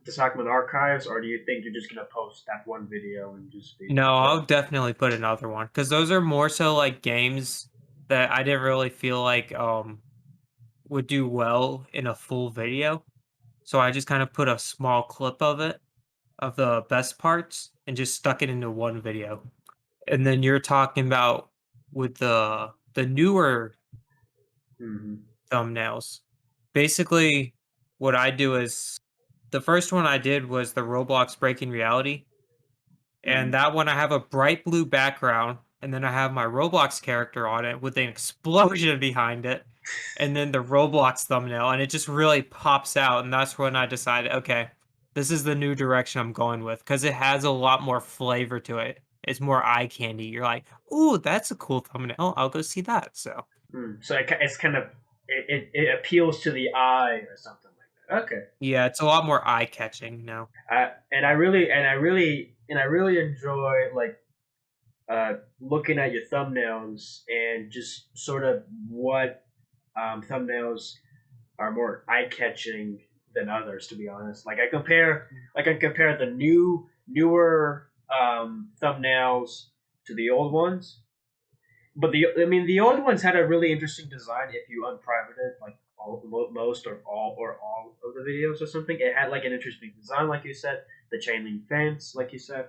the Sockman archives, or do you think you're just gonna post that one video and just be no, that's I'll it? definitely put another one because those are more so like games that I didn't really feel like would do well in a full video. So I just kind of put a small clip of it, of the best parts, and just stuck it into one video. And then you're talking about with the newer hmm thumbnails. Basically, what I do is the first one I did was the Roblox Breaking Reality. And hmm that one I have a bright blue background, and then I have my Roblox character on it with an explosion behind it, and then the Roblox thumbnail, and it just really pops out. And that's when I decided, okay, this is the new direction I'm going with because it has a lot more flavor to it. It's more eye candy. You're like, ooh, that's a cool thumbnail. I'll go see that. So So it's kind of it appeals to the eye or something like that. Okay. Yeah, it's a lot more eye-catching now. And I really enjoy like looking at your thumbnails and just sort of what thumbnails are more eye catching than others. To be honest, I can compare the newer thumbnails to the old ones. But the old ones had a really interesting design. If you unprivated like most or all of the videos or something, it had like an interesting design, like you said, the chain link fence, like you said.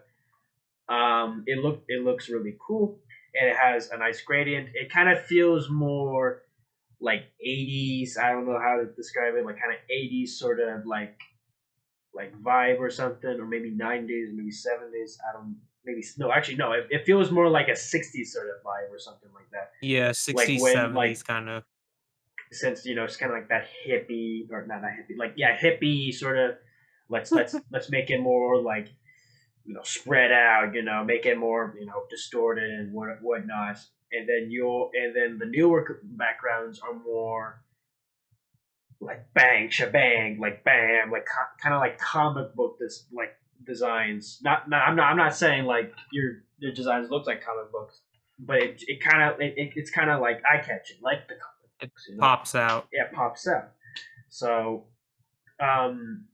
It looks really cool, and it has a nice gradient. It kind of feels more like 80s. I don't know how to describe it. Like kind of 80s sort of like vibe or something, or maybe 90s, maybe 70s. I don't maybe no actually no. It feels more like a 60s sort of vibe or something like that. Yeah, Like 60s, when 70s kind of. since it's kind of like that hippie or not that hippie like yeah hippie sort of let's make it more like spread out, make it more, distorted and whatnot. And then the newer backgrounds are more like bang, shabang, like bam, like kind of like comic book like designs. I'm not saying like your designs look like comic books, but it's kind of like eye catching, like the comic It books, pops out. Yeah, it pops out. So, um,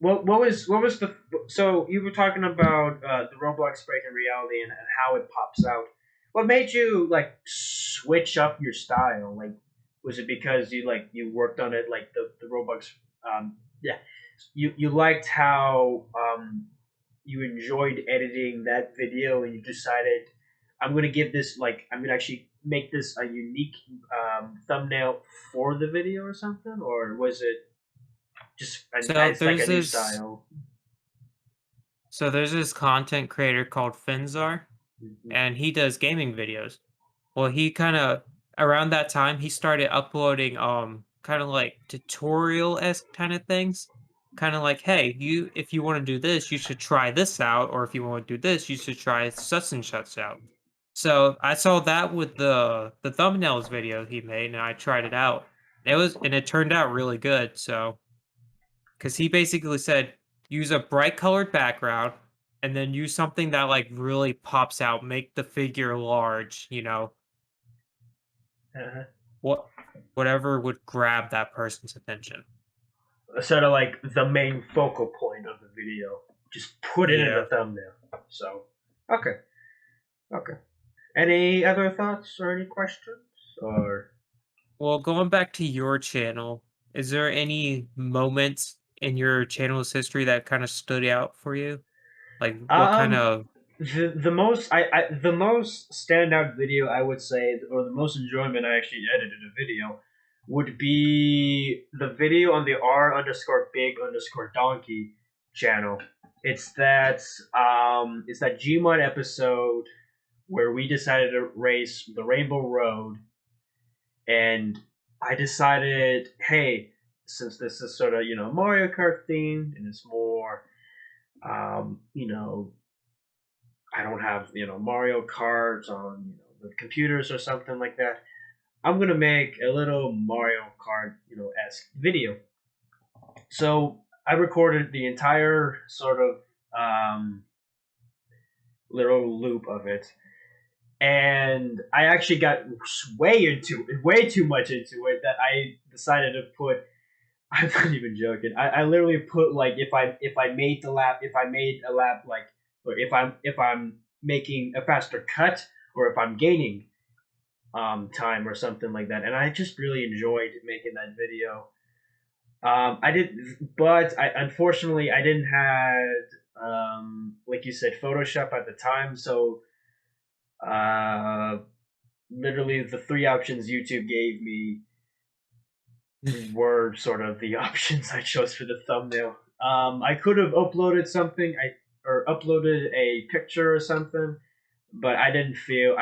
what was the so you were talking about the Roblox break in reality and how it pops out. What made you like switch up your style? Like, was it because you worked on it like the Roblox? Yeah, you liked how you enjoyed editing that video and you decided I'm gonna actually make this a unique thumbnail for the video or something, or was it just So it's like a there's new this style. so there's this content creator called Finzar, Mhm. and he does gaming videos. Well, he kind of around that time he started uploading kind of like tutorial-esque kind of things. Kind of like, hey, you if you want to do this, you should try this out, or if you want to do this, you should try such and such out. So I saw that with the thumbnails video he made, and I tried it out. It turned out really good. So because he basically said use a bright colored background and then use something that like really pops out, make the figure large, Uh-huh. what whatever would grab that person's attention. Sort of like the main focal point of the video. Just put it in the Yeah. thumbnail. So, okay, okay. Any other thoughts or any questions? Or Well, going back to your channel, is there any moments in your channel's history that kind of stood out for you? Like what kind um, of the most standout video I would say, or the most enjoyment I actually edited a video, would be the video on the r_big_donkey channel. It's that Gmod episode where we decided to race the Rainbow Road, and I decided, hey, since this is sort of Mario Kart themed and it's more, um, you know, I don't have Mario Kart on the computers or something like that. I'm gonna make a little Mario Kart esque video. So I recorded the entire sort of little loop of it, and I actually got way too much into it that I decided to put. I'm not even joking. I literally put like if I made a lap like, or if I'm making a faster cut, or if I'm gaining time or something like that, and I just really enjoyed making that video. I did, but unfortunately I didn't have like you said Photoshop at the time, so uh, literally the three options YouTube gave me were sort of the options I chose for the thumbnail. I could have uploaded something, or uploaded a picture or something, but I didn't feel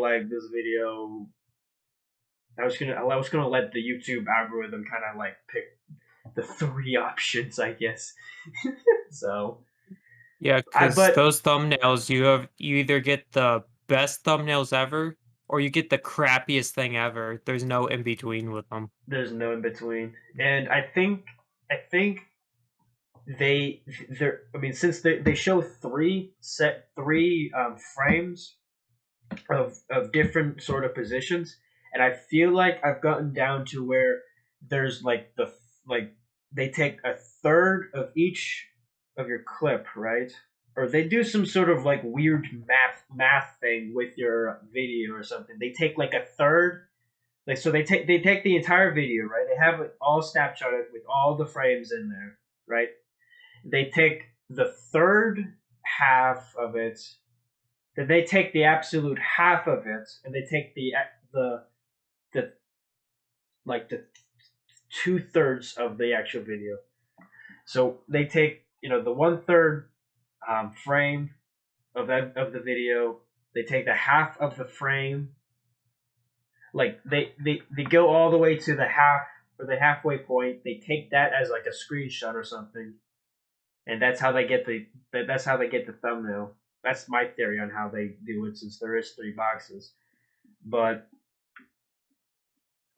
like this video. I was gonna let the YouTube algorithm kind of like pick the three options, I guess. So Yeah, I because but those thumbnails you either get the best thumbnails ever or you get the crappiest thing ever. There's no in between with them. There's no in between, and I think they're. I mean, since they show three frames of different sort of positions, and I feel like I've gotten down to where there's like they take a third of each of your clip, right? Or they do some sort of like weird math thing with your video or something. They take like a third, like so they take the entire video, right? They have it all snapshotted with all the frames in there, right? They take the third half of it, then they take the absolute half of it, and they take the like the 2/3 of the actual video. So they take the 1/3 frame of the video. They take the half of the frame. Like they go all the way to the half or the halfway point. They take that as like a screenshot or something, and that's how they get the thumbnail. That's my theory on how they do it, since there is three boxes. But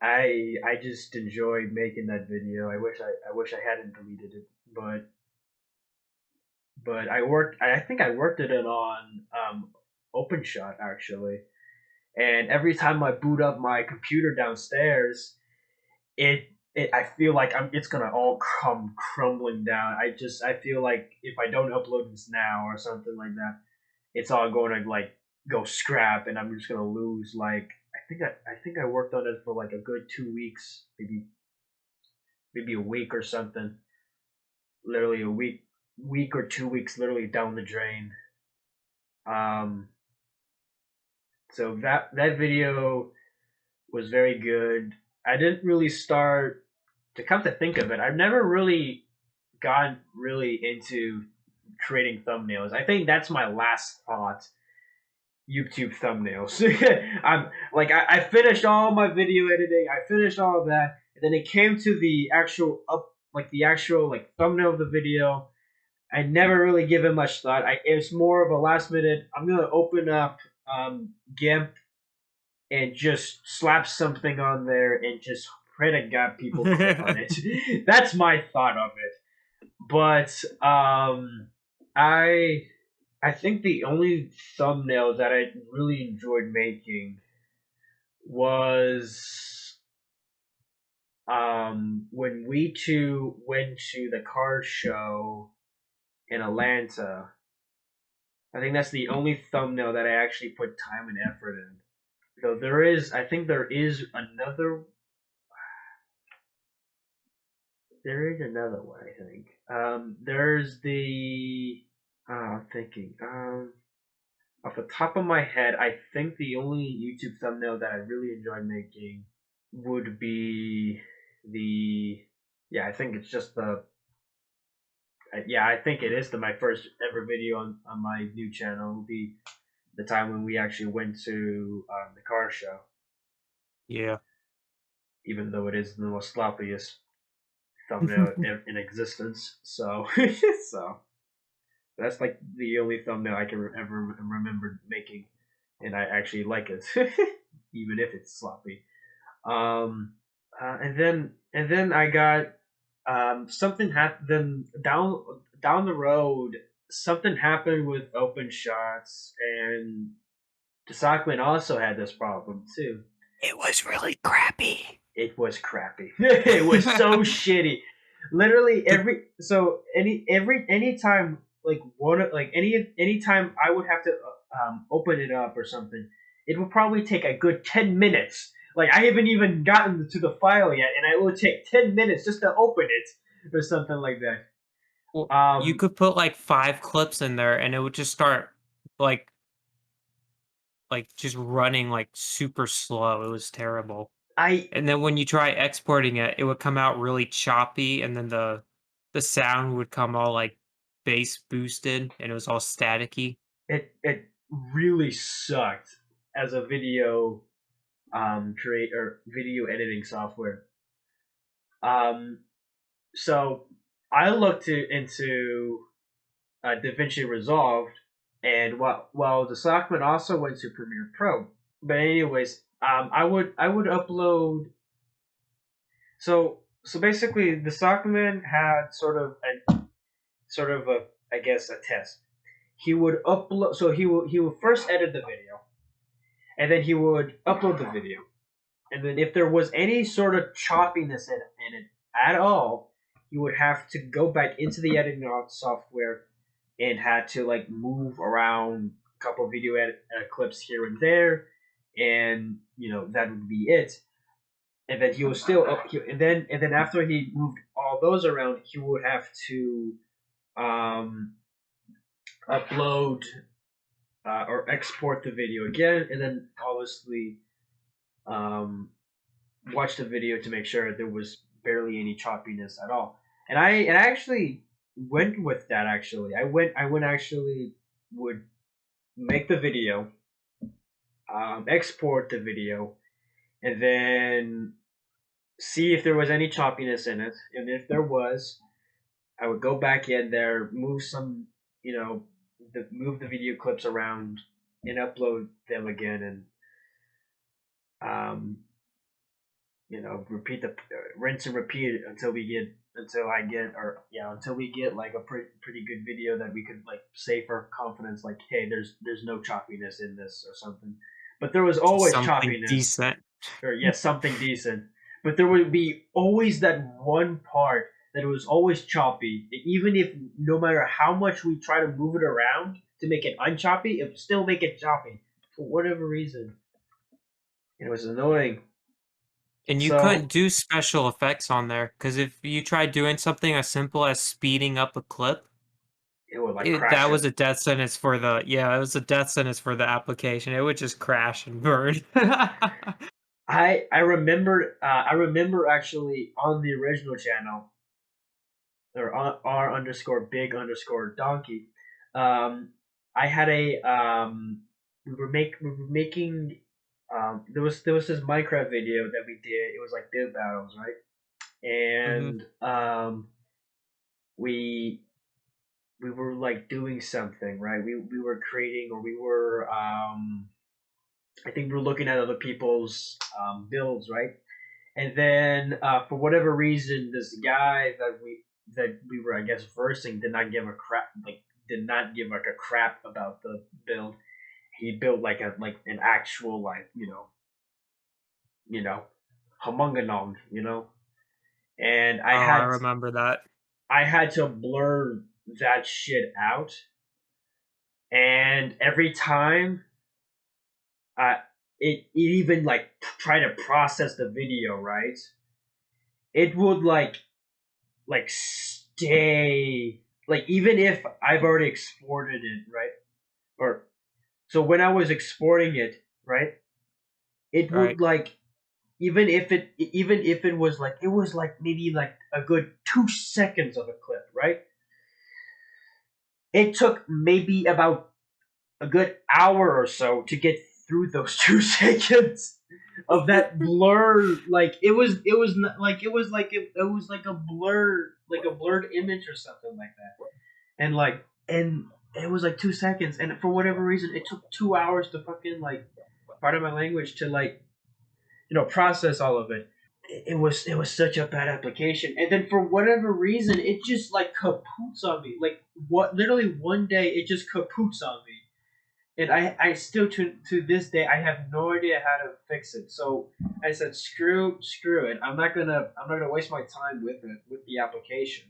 I just enjoyed making that video. I wish I hadn't deleted it, but I think I worked it in on OpenShot actually, and every time I boot up my computer downstairs, I feel like it's gonna all come crumbling down. I feel like if I don't upload this now or something like that, it's all going to like go scrap, and I'm just gonna lose like I think I worked on it for like a good 2 weeks, maybe a week or something. Literally a week or 2 weeks, literally down the drain. Um, so that video was very good. I didn't really start to come to think of it. I've never really gotten really into creating thumbnails. I think that's my last thought. YouTube thumbnails. I'm like I finished all my video editing. I finished all of that, and then it came to the actual like thumbnail of the video. I never really given much thought. It was more of a last minute. I'm gonna open up GIMP and just slap something on there and just pray to God people click on it. That's my thought of it. But I think the only thumbnail that I really enjoyed making was when we two went to the car show in Atlanta. I think that's the only thumbnail that I actually put time and effort in. Though I think there is another one. I think there's the. I'm thinking. Off the top of my head, I think the only YouTube thumbnail that I really enjoy making would be the. Yeah, I think it's just the. Yeah, I think it is my first ever video on my new channel. It will be the time when we actually went to the car show. Yeah. Even though it is the most sloppiest thumbnail in existence, so so that's like the only thumbnail I can ever remember making, and I actually like it, even if it's sloppy. And then I got something happened down the road. Something happened with Open Shots, and the Sockman also had this problem too. It was really crappy. It was crappy. It was so shitty. Literally anytime anytime I would have to open it up or something, it would probably take a good 10 minutes. Like I haven't even gotten to the file yet, and it would take 10 minutes just to open it or something like that. Well, you could put like 5 clips in there, and it would just start like just running like super slow. It was terrible. I And then when you try exporting it, it would come out really choppy, and then the sound would come all like bass boosted, and it was all staticky. it really sucked as a video video editing software. So I looked into DaVinci Resolve, and while the Sockman also went to Premiere Pro, but anyways, I would upload. So basically, the Sockman had sort of a I guess a test. He would upload. So he would first edit the video, and then he would upload the video. And then if there was any sort of choppiness in it at all, you would have to go back into the editing software and had to like move around a couple video clips here and there, and that would be it. And then he was still up here, and then after he moved all those around, he would have to um, upload or export the video again, and then obviously um, watch the video to make sure there was barely any choppiness at all. And I actually went with that. Actually, I went actually would make the video, export the video, and then see if there was any choppiness in it. And if there was, I would go back in there, move some, move the video clips around, and upload them again, and um, repeat the rinse and repeat until we get like a pretty good video that we could like say for confidence, like, hey, there's no choppiness in this or something. But there was always Something choppiness, decent. or yes, something decent. But there would be always that one part that was always choppy, even if no matter how much we try to move it around to make it unchoppy, it would still make it choppy for whatever reason. It was annoying. And you So couldn't do special effects on there because if you tried doing something as simple as speeding up a clip, it would like crash that it. was a death sentence for the it was a death sentence for the application. It would just crash and burn. I remember actually on the original channel, or on r underscore big underscore donkey. um I had a we were making there was this Minecraft video that we did. It was like build battles, right? hmm And we we were like doing something, right? We were creating, or we were I think we were looking at other people's builds, right? And then for whatever reason, this guy that we were, I guess, versing did not give like a crap about the build. He built like an actual, like, you know homunganong, and Oh, I remember that. I had to blur that shit out. And every time uh it even like try to process the video, right, it would like stay, like, even if I've already exported it, right? Or so when I was exporting it, right, it Right. would like, even if it was like, it was like maybe like a good 2 seconds of a clip, right? It took maybe about a good hour or so to get through those 2 seconds of that blur. Like it was like a blurred image or something like that. And it was like 2 seconds, and for whatever reason, it took 2 hours to fucking, like, pardon my language, to like, process all of it. It was such a bad application, and then for whatever reason, it just like kapoots on me. Like, what? Literally one day, it just kapoots on me, and I still, to this day, I have no idea how to fix it. So I said, screw it. I'm not gonna waste my time with the application.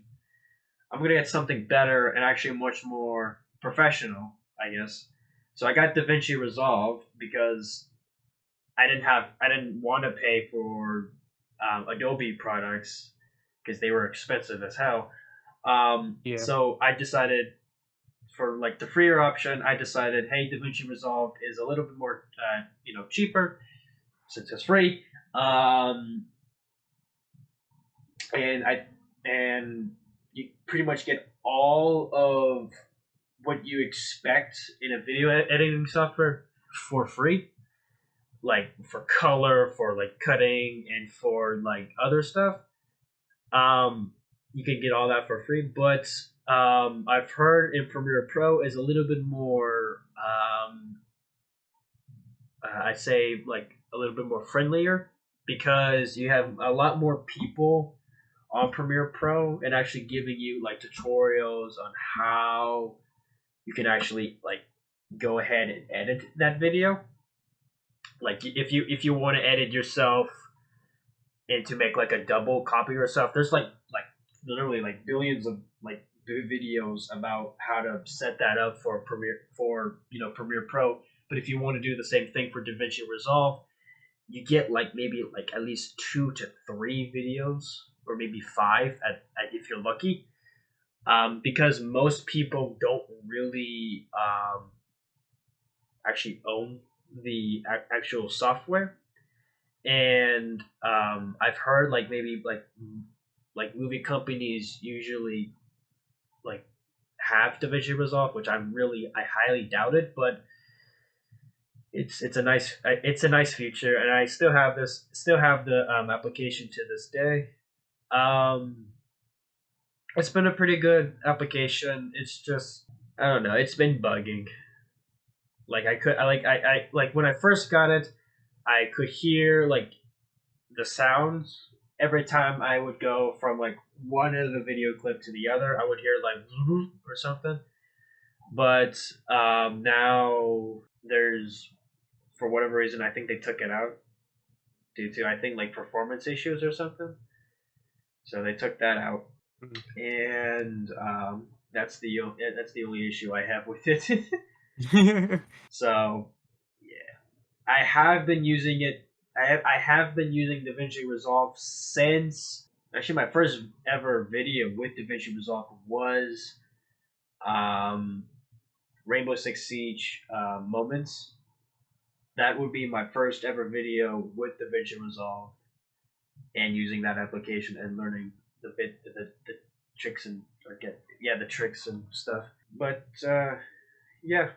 I'm gonna get something better and actually much more professional, I guess. So I got DaVinci Resolve because I didn't want to pay for Adobe products because they were expensive as hell. Yeah. So I decided, for like the freer option, I decided, hey, DaVinci Resolve is a little bit more, cheaper since it's free. And you pretty much get all of what you expect in a video editing software for free, like for color, for like cutting, and for like other stuff. You can get all that for free, but I've heard in Premiere Pro is a little bit more I say like a little bit more friendlier because you have a lot more people on Premiere Pro and actually giving you like tutorials on how you can actually like go ahead and edit that video. Like if you want to edit yourself and to make like a double copy or stuff, there's like literally like billions of like videos about how to set that up for Premiere Pro. But if you want to do the same thing for DaVinci Resolve, you get like maybe like at least 2 to 3 videos or maybe 5 if you're lucky, because most people don't really actually own the actual software. And I've heard like maybe like movie companies usually like have DaVinci Resolve, which I highly doubt it, but it's a nice feature, and I still have the application to this day. It's been a pretty good application. It's just I don't know. It's been bugging. Like I like when I first got it, I could hear like the sounds every time I would go from like one of the video clip to the other. I would hear like or something. But now there's, for whatever reason, I think they took it out due to I think like performance issues or something. So they took that out, and that's the only issue I have with it. So yeah, I have been using it. I have been using DaVinci Resolve since actually my first ever video with DaVinci Resolve was Rainbow Six Siege moments. That would be my first ever video with DaVinci Resolve and using that application and learning the tricks and the tricks and stuff. But yeah,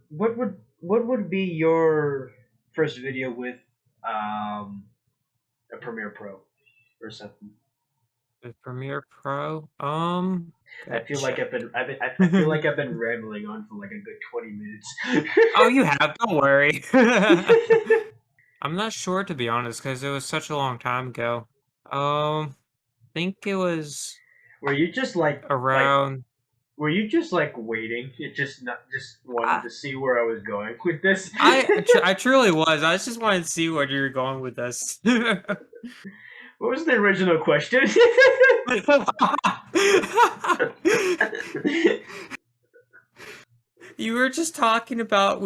what would be your first video with a Premiere Pro or something? The Premiere Pro. I feel like I feel like I've been rambling on for like a good 20 minutes. Oh, you have. Don't worry. I'm not sure, to be honest, because it was such a long time ago. I think it was Were you just around. were you just like waiting? You just not just wanted I, to see where I was going with this? I truly was. I just wanted to see where you were going with this. What was the original question? We were just talking about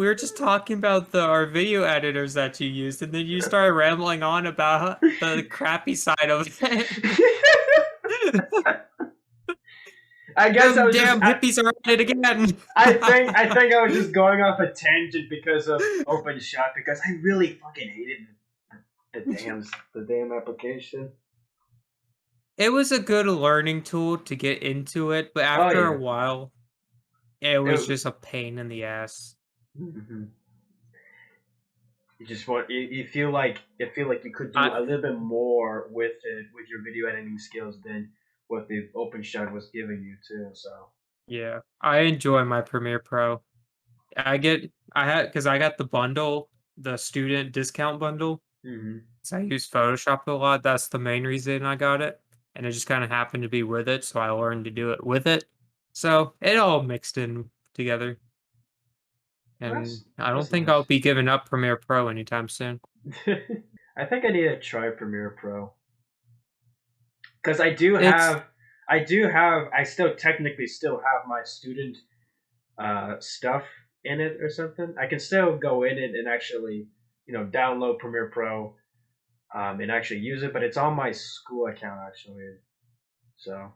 our video editors that you used, and then you started rambling on about the crappy side of it. I guess I was damn just hippies are at it again. I think I was just going off a tangent because of OpenShot, because I really fucking hated the damn application. It was a good learning tool to get into it, but after a while, it was just a pain in the ass. Mm-hmm. You just want you feel like you could do a little bit more with it with your video editing skills than what the OpenShot was giving you too. So yeah, I enjoy my Premiere Pro. I got the bundle, the student discount bundle. So I use Photoshop a lot. That's the main reason I got it, and it just kind of happened to be with it, so I learned to do it with it. So it all mixed in together. And I don't think I'll be giving up Premiere Pro anytime soon. I think I need to try Premiere Pro. Because I still technically still have my student stuff in it or something. I can still go in it and actually, download Premiere Pro and actually use it, but it's on my school account actually. So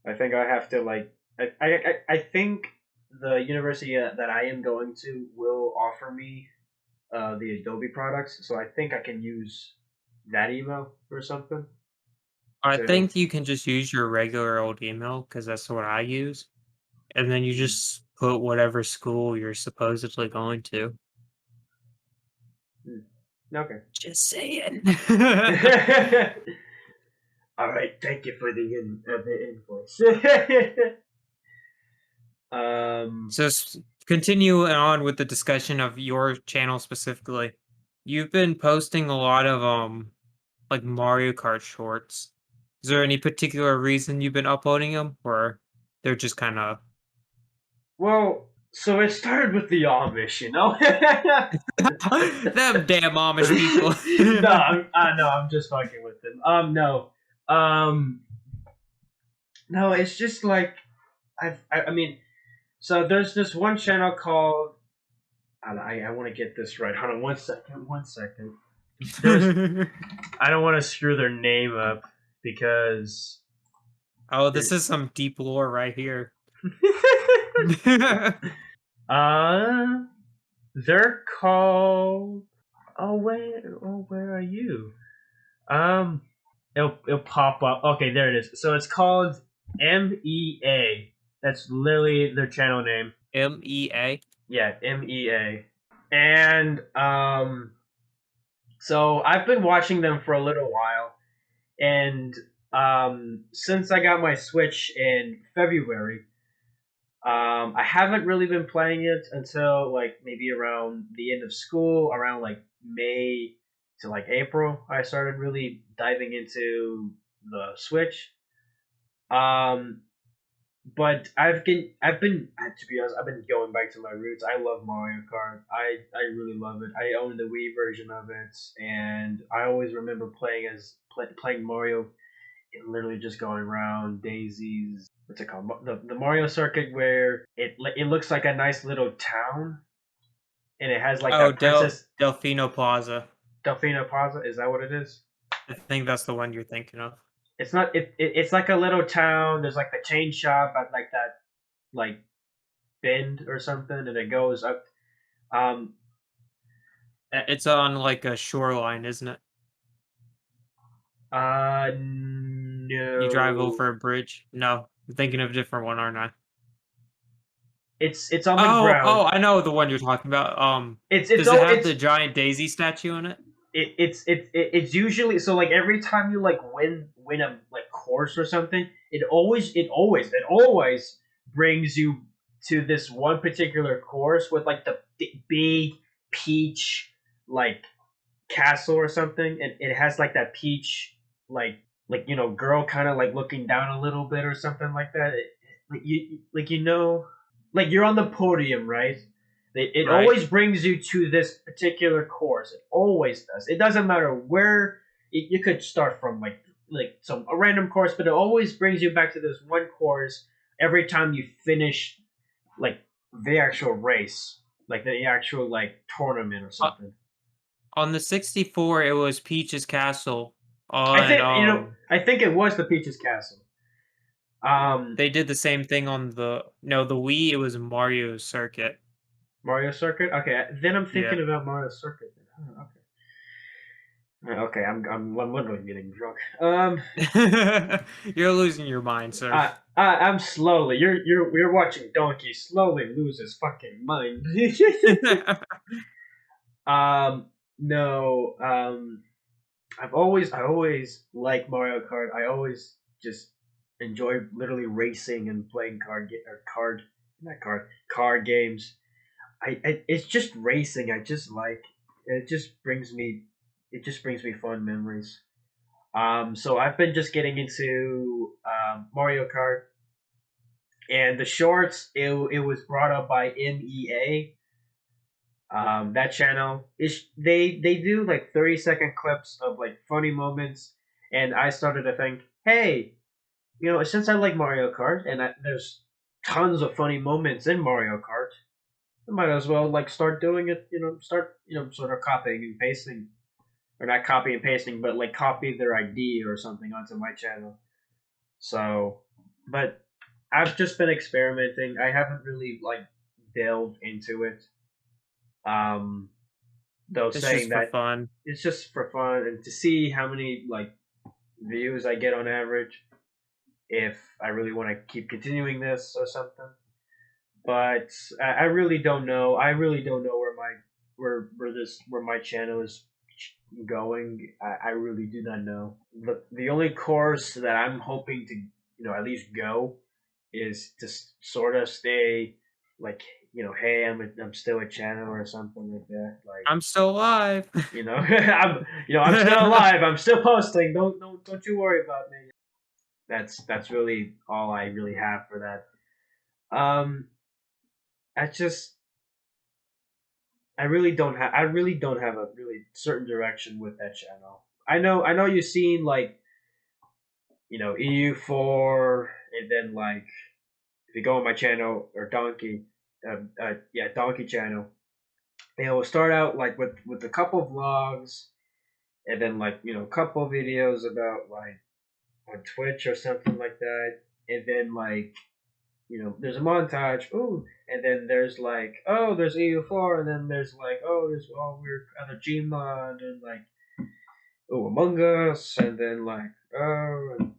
I think I have to I think the university that I am going to will offer me the Adobe products, so I think I can use that email or something. I think you can just use your regular old email, because that's what I use, and then you just put whatever school you're supposedly going to. Okay. Just saying. All right. Thank you for the invoice. So continue on with the discussion of your channel specifically. You've been posting a lot of like Mario Kart shorts. Is there any particular reason you've been uploading them, or they're just kind of Well, so it started with the Amish, you know. them damn Amish people? No, I'm just fucking with them. Um, no, it's just like I mean, so there's this one channel called. I want to get this right. Hold on, 1 second. 1 second. There's. I don't want to screw their name up because. Oh, this is some deep lore right here. uh, they're called. Where are you? It'll pop up. Okay, there it is. So it's called MEA. That's literally their channel name. MEA. Yeah, MEA. And so I've been watching them for a little while, and since I got my Switch in February, I haven't really been playing it until like maybe around the end of school, around like May to like April. I started really diving into the Switch. Um, but I've been to be honest, I've been going back to my roots. I love Mario Kart. I really love it. I own the Wii version of it, and I always remember playing Mario and literally just going around Daisy's. What's it called? The Mario circuit where it looks like a nice little town, and it has like Oh, that Princess Delfino Plaza. Delfino Plaza. Is that what it is? I think that's the one you're thinking of. It's not. It's like a little town. There's like the chain shop at like that like bend or something, and it goes up. Um, It's on like a shoreline, isn't it? You drive no, over a bridge. No, I'm thinking of a different one, aren't I? it's on the Oh, ground. I know the one you're talking about. It's Does it oh have the giant Daisy statue in it? it's usually so like every time you like win a like course or something, it always brings you to this one particular course with like the big peach like castle or something, and it has like that peach like girl kind of like looking down a little bit or something like that. Like you're on the podium, right? It Right. always brings you to this particular course. It always does. It doesn't matter where. You could start from like some a random course, but it always brings you back to this one course every time you finish like the actual race, like the actual like tournament or Uh, something. on the 64, it was Peach's Castle. I On think I think it was the Peach's Castle. they did the same thing on the Wii. It was Mario's Circuit. Mario Circuit. Okay, then I'm Yeah. thinking about Mario Circuit. Oh, okay. Okay, I'm literally getting drunk. You're losing your mind, sir. I'm slowly. You're watching Donkey slowly lose his fucking mind. No. I always like Mario Kart. I always just enjoy literally racing and playing card games. It's just racing. I just like it. Just brings me fun memories. So I've been just getting into Mario Kart, and the shorts. It was brought up by MEA. That channel is they do like 30-second clips of like funny moments, and I started to think, hey, since I like Mario Kart and there's tons of funny moments in Mario Kart, I might as well like start doing it. Start sort of copying and pasting, or not copy and pasting, but like copy their idea or something onto my channel. So, but I've just been experimenting. I haven't really like delved into it. Um, though It's saying just for that fun. it's just for fun and to see how many like views I get on average, if I really want to keep continuing this or something. But I really don't know. I really don't know where my channel is going. I really do not know. The only course that I'm hoping to at least go is to sort of stay like hey, I'm still a channel or something like that. Like, I'm still alive. I'm still alive. I'm still posting. Don't you worry about me. That's really all I really have for that. I just I really don't have a really certain direction with that channel. I know you've seen like EU4, and then like if you go on my channel or Donkey, Donkey channel, it will start out like with a couple vlogs, and then like a couple videos about like on Twitch or something like that, and then like there's a montage, ooh, and then there's like, oh, there's EU4, and then there's like, oh, there's weird other Gmod, and like, oh, Among Us, and then like, oh, and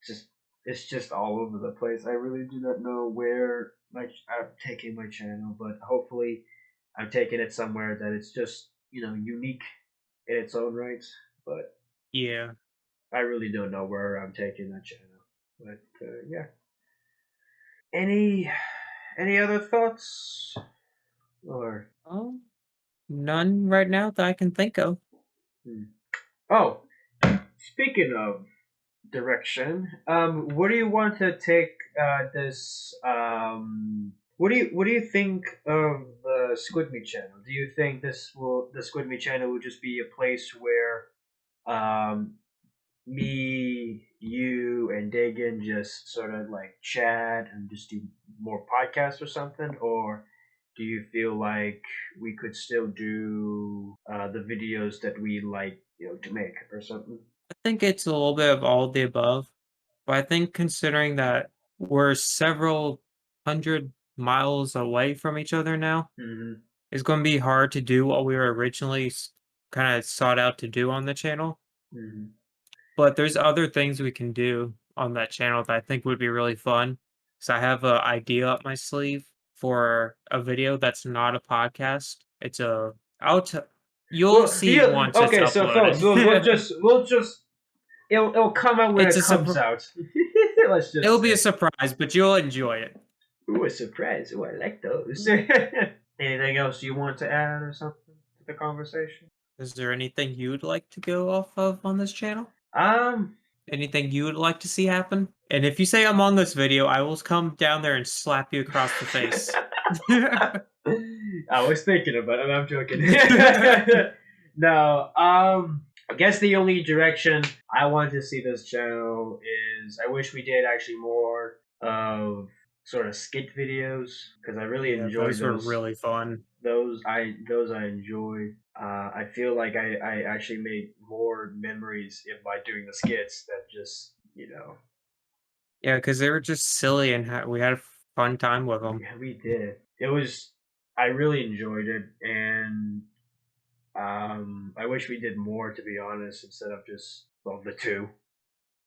just it's just all over the place. I really do not know where like I'm taking my channel, but hopefully I'm taking it somewhere that it's just unique in its own right. But Yeah. I really don't know where I'm taking that channel. But yeah. Any other thoughts? Or Oh, none right now that I can think of. oh, speaking of direction, where do you want to take this? What do you think of the SquidMeat channel? Do you think the SquidMeat channel will just be a place where um me, you, and Dagan just sort of like chat and just do more podcasts or something? Or do you feel like we could still do the videos that we like, to make or something? I think it's a little bit of all of the above, but I think considering that we're several hundred miles away from each other now, Mm-hmm. it's going to be hard to do what we were originally kind of sought out to do on the channel. Mm-hmm. But there's other things we can do on that channel that I think would be really fun. So I have an idea up my sleeve for a video that's not a podcast. It's a I'll t- you'll Well, see yeah. once it's Okay, so folks, uploaded. we'll just it'll come out when It's it a comes out. Let's it'll just be a say. surprise, but you'll enjoy it. Ooh, a surprise! Ooh, I like those. Anything else you want to add or something to the conversation? Is there anything you'd like to go off of on this channel? Um, Anything you would like to see happen? And if you say I'm on this video, I will come down there and slap you across the face. I was thinking about it. I'm joking. No, I guess the only direction I want to see this channel is I wish we did actually more of sort of skit videos because I really Yeah, enjoyed those were those. really fun. Those I enjoy. I feel like I actually made more memories by doing the skits than just Yeah, because they were just silly and we had a fun time with them. Yeah, we did. It was. I really enjoyed it, and I wish we did more. To be honest, instead of just the two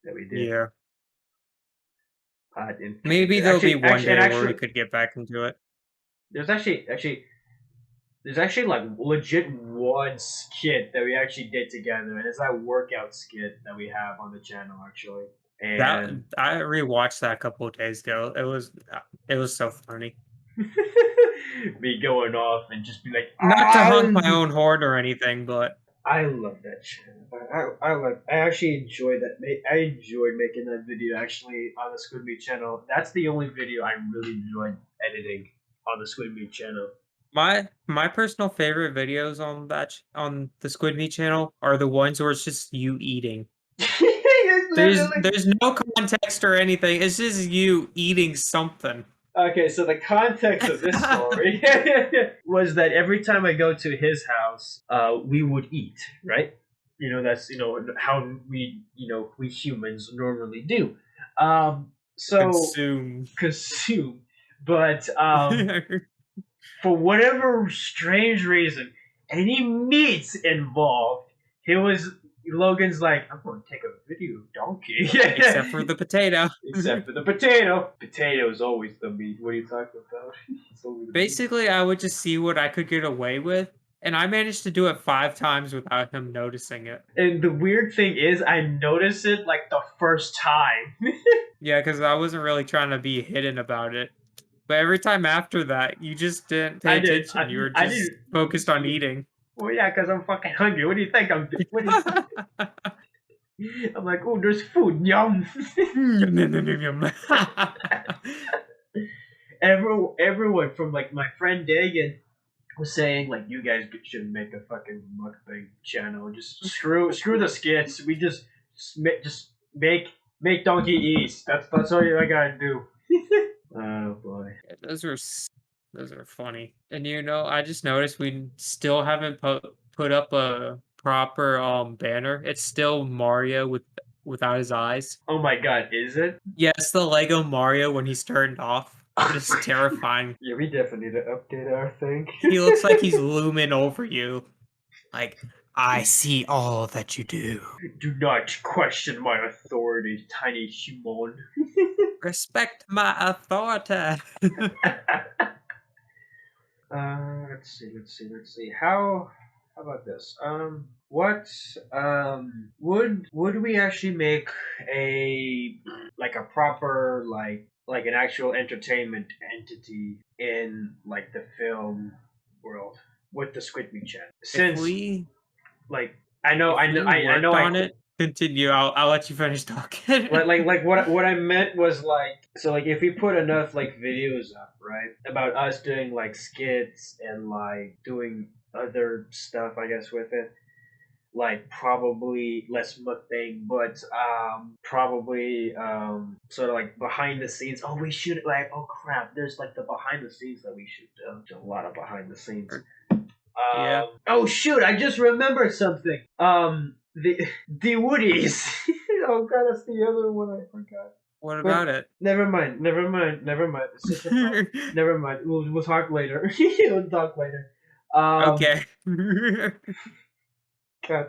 that we did. Yeah. In Maybe there'll be actually, one actually, and day where we actually, could get back into it. there's actually like legit one skit that we actually did together, and it's that workout skit that we have on the channel actually. That And I rewatched that a couple of days ago. It was so funny. me going off and just be like, Not to honk my own horn or anything, but I love that channel. I actually enjoyed that. I enjoyed making that video actually on the SquidMeat channel. That's the only video I really enjoyed editing on the SquidMeat channel. my personal favorite videos on on the Squid Meat channel are the ones where it's just you eating. It's literally. There's no context or anything. It's just you eating something. Okay, so the context of this story was that every time I go to his house, we would eat, right? That's how we humans normally do. So consume, but for whatever strange reason, any meats involved, Logan's like, I'm going to take a video of donkey. Except for the potato. Except for the potato. Potato is always the meat. What are you talking about? Basically, I would just see what I could get away with, and I managed to do it 5 times without him noticing it. And the weird thing is, I noticed it like the first time. Yeah, because I wasn't really trying to be hidden about it. But every time after that, you just didn't pay I did. attention. You were I just did. focused on eating. Well, yeah, because I'm fucking hungry. What do you think I'm doing? What do you I'm like, oh, there's food. Yum. Everyone from like my friend Dagan was saying like, you guys should make a fucking mukbang channel. Just screw the skits. We just make donkey eat. That's all I gotta do. Oh boy. Yeah, those are funny. And I just noticed we still haven't put up a proper banner. It's still Mario without his eyes. Oh my god, is it? Yes, the Lego Mario when he's turned off. It's terrifying. Yeah, we definitely need to update our thing. He looks like he's looming over you. Like, I see all that you do. Do not question my authority, tiny human. respect my authority. Let's see. How about this? What would we actually make a proper like an actual entertainment entity in like the film world with the SquidMeat channel? if Since we like I know if we I know worked on it, continue. I'll let you finish talking. like what I meant was like, so like if we put enough like videos up, right, about us doing like skits and like doing other stuff, I guess, with it, like probably less mukbang, but probably sort of like behind the scenes. Oh, we should like, oh crap, there's like the behind the scenes that we should do a lot of behind the scenes. Yeah. Oh shoot! I just remembered something. The Woodies. Oh god, that's the other one I forgot. What about it? Never mind. It's just a thought. Never mind. We'll talk later. We'll talk later. Okay. God,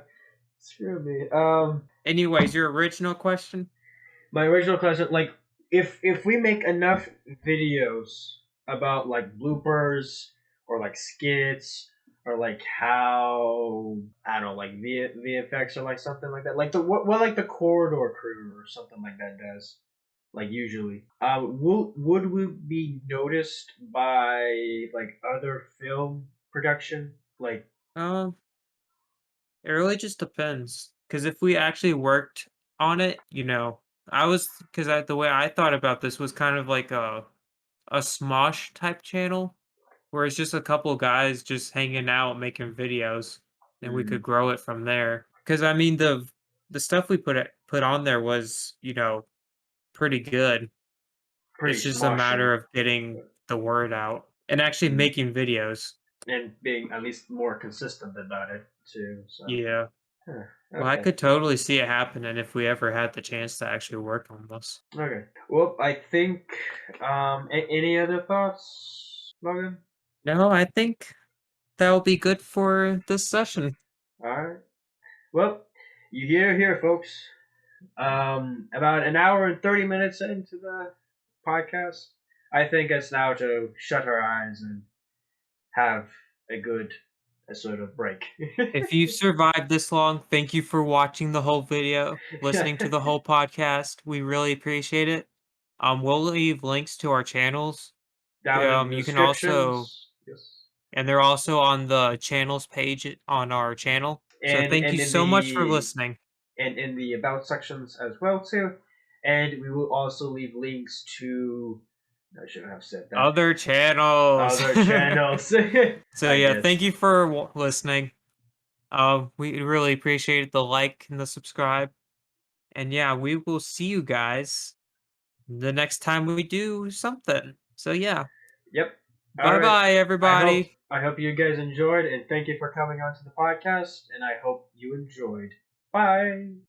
screw me. Anyways, your original question? My original question, like, if we make enough videos about like bloopers or like skits or like how I don't know, like VFX or like something like that, like the what like the Corridor Crew or something like that does, like usually, would we be noticed by like other film production, like? Um, it really just depends. Because if we actually worked on it, the way I thought about this was kind of like a Smosh type channel, where it's just a couple guys just hanging out making videos, and we could grow it from there. Because I mean, the stuff we put on there was pretty good. Pretty It's just a smashing matter of getting the word out and actually making videos. and being at least more consistent about it too. So Yeah. huh, Well, I okay, could totally see it happening if we ever had the chance to actually work on this. okay. Well, I think any other thoughts, Logan? No, I think that'll be good for this session. All right. Well, you hear here, folks. About an hour and 30 minutes into the podcast, I think it's now to shut our eyes and have a good sort of break. If you've survived this long, thank you for watching the whole video, listening to the whole podcast. We really appreciate it. We'll leave links to our channels. Down in the You can also, descriptions. Yes. and they're also on the channels page on our channel. So thank you And in so much for the listening. about sections as well too. And we will also leave links to, I shouldn't have said that, Other channels. other channels. So I yeah, guess. thank you for listening. We really appreciate the like and the subscribe. And yeah, we will see you guys the next time we do something. So yeah, Yep. All bye right. bye everybody. I hope you guys enjoyed, and thank you for coming onto the podcast, and I hope you enjoyed. Bye.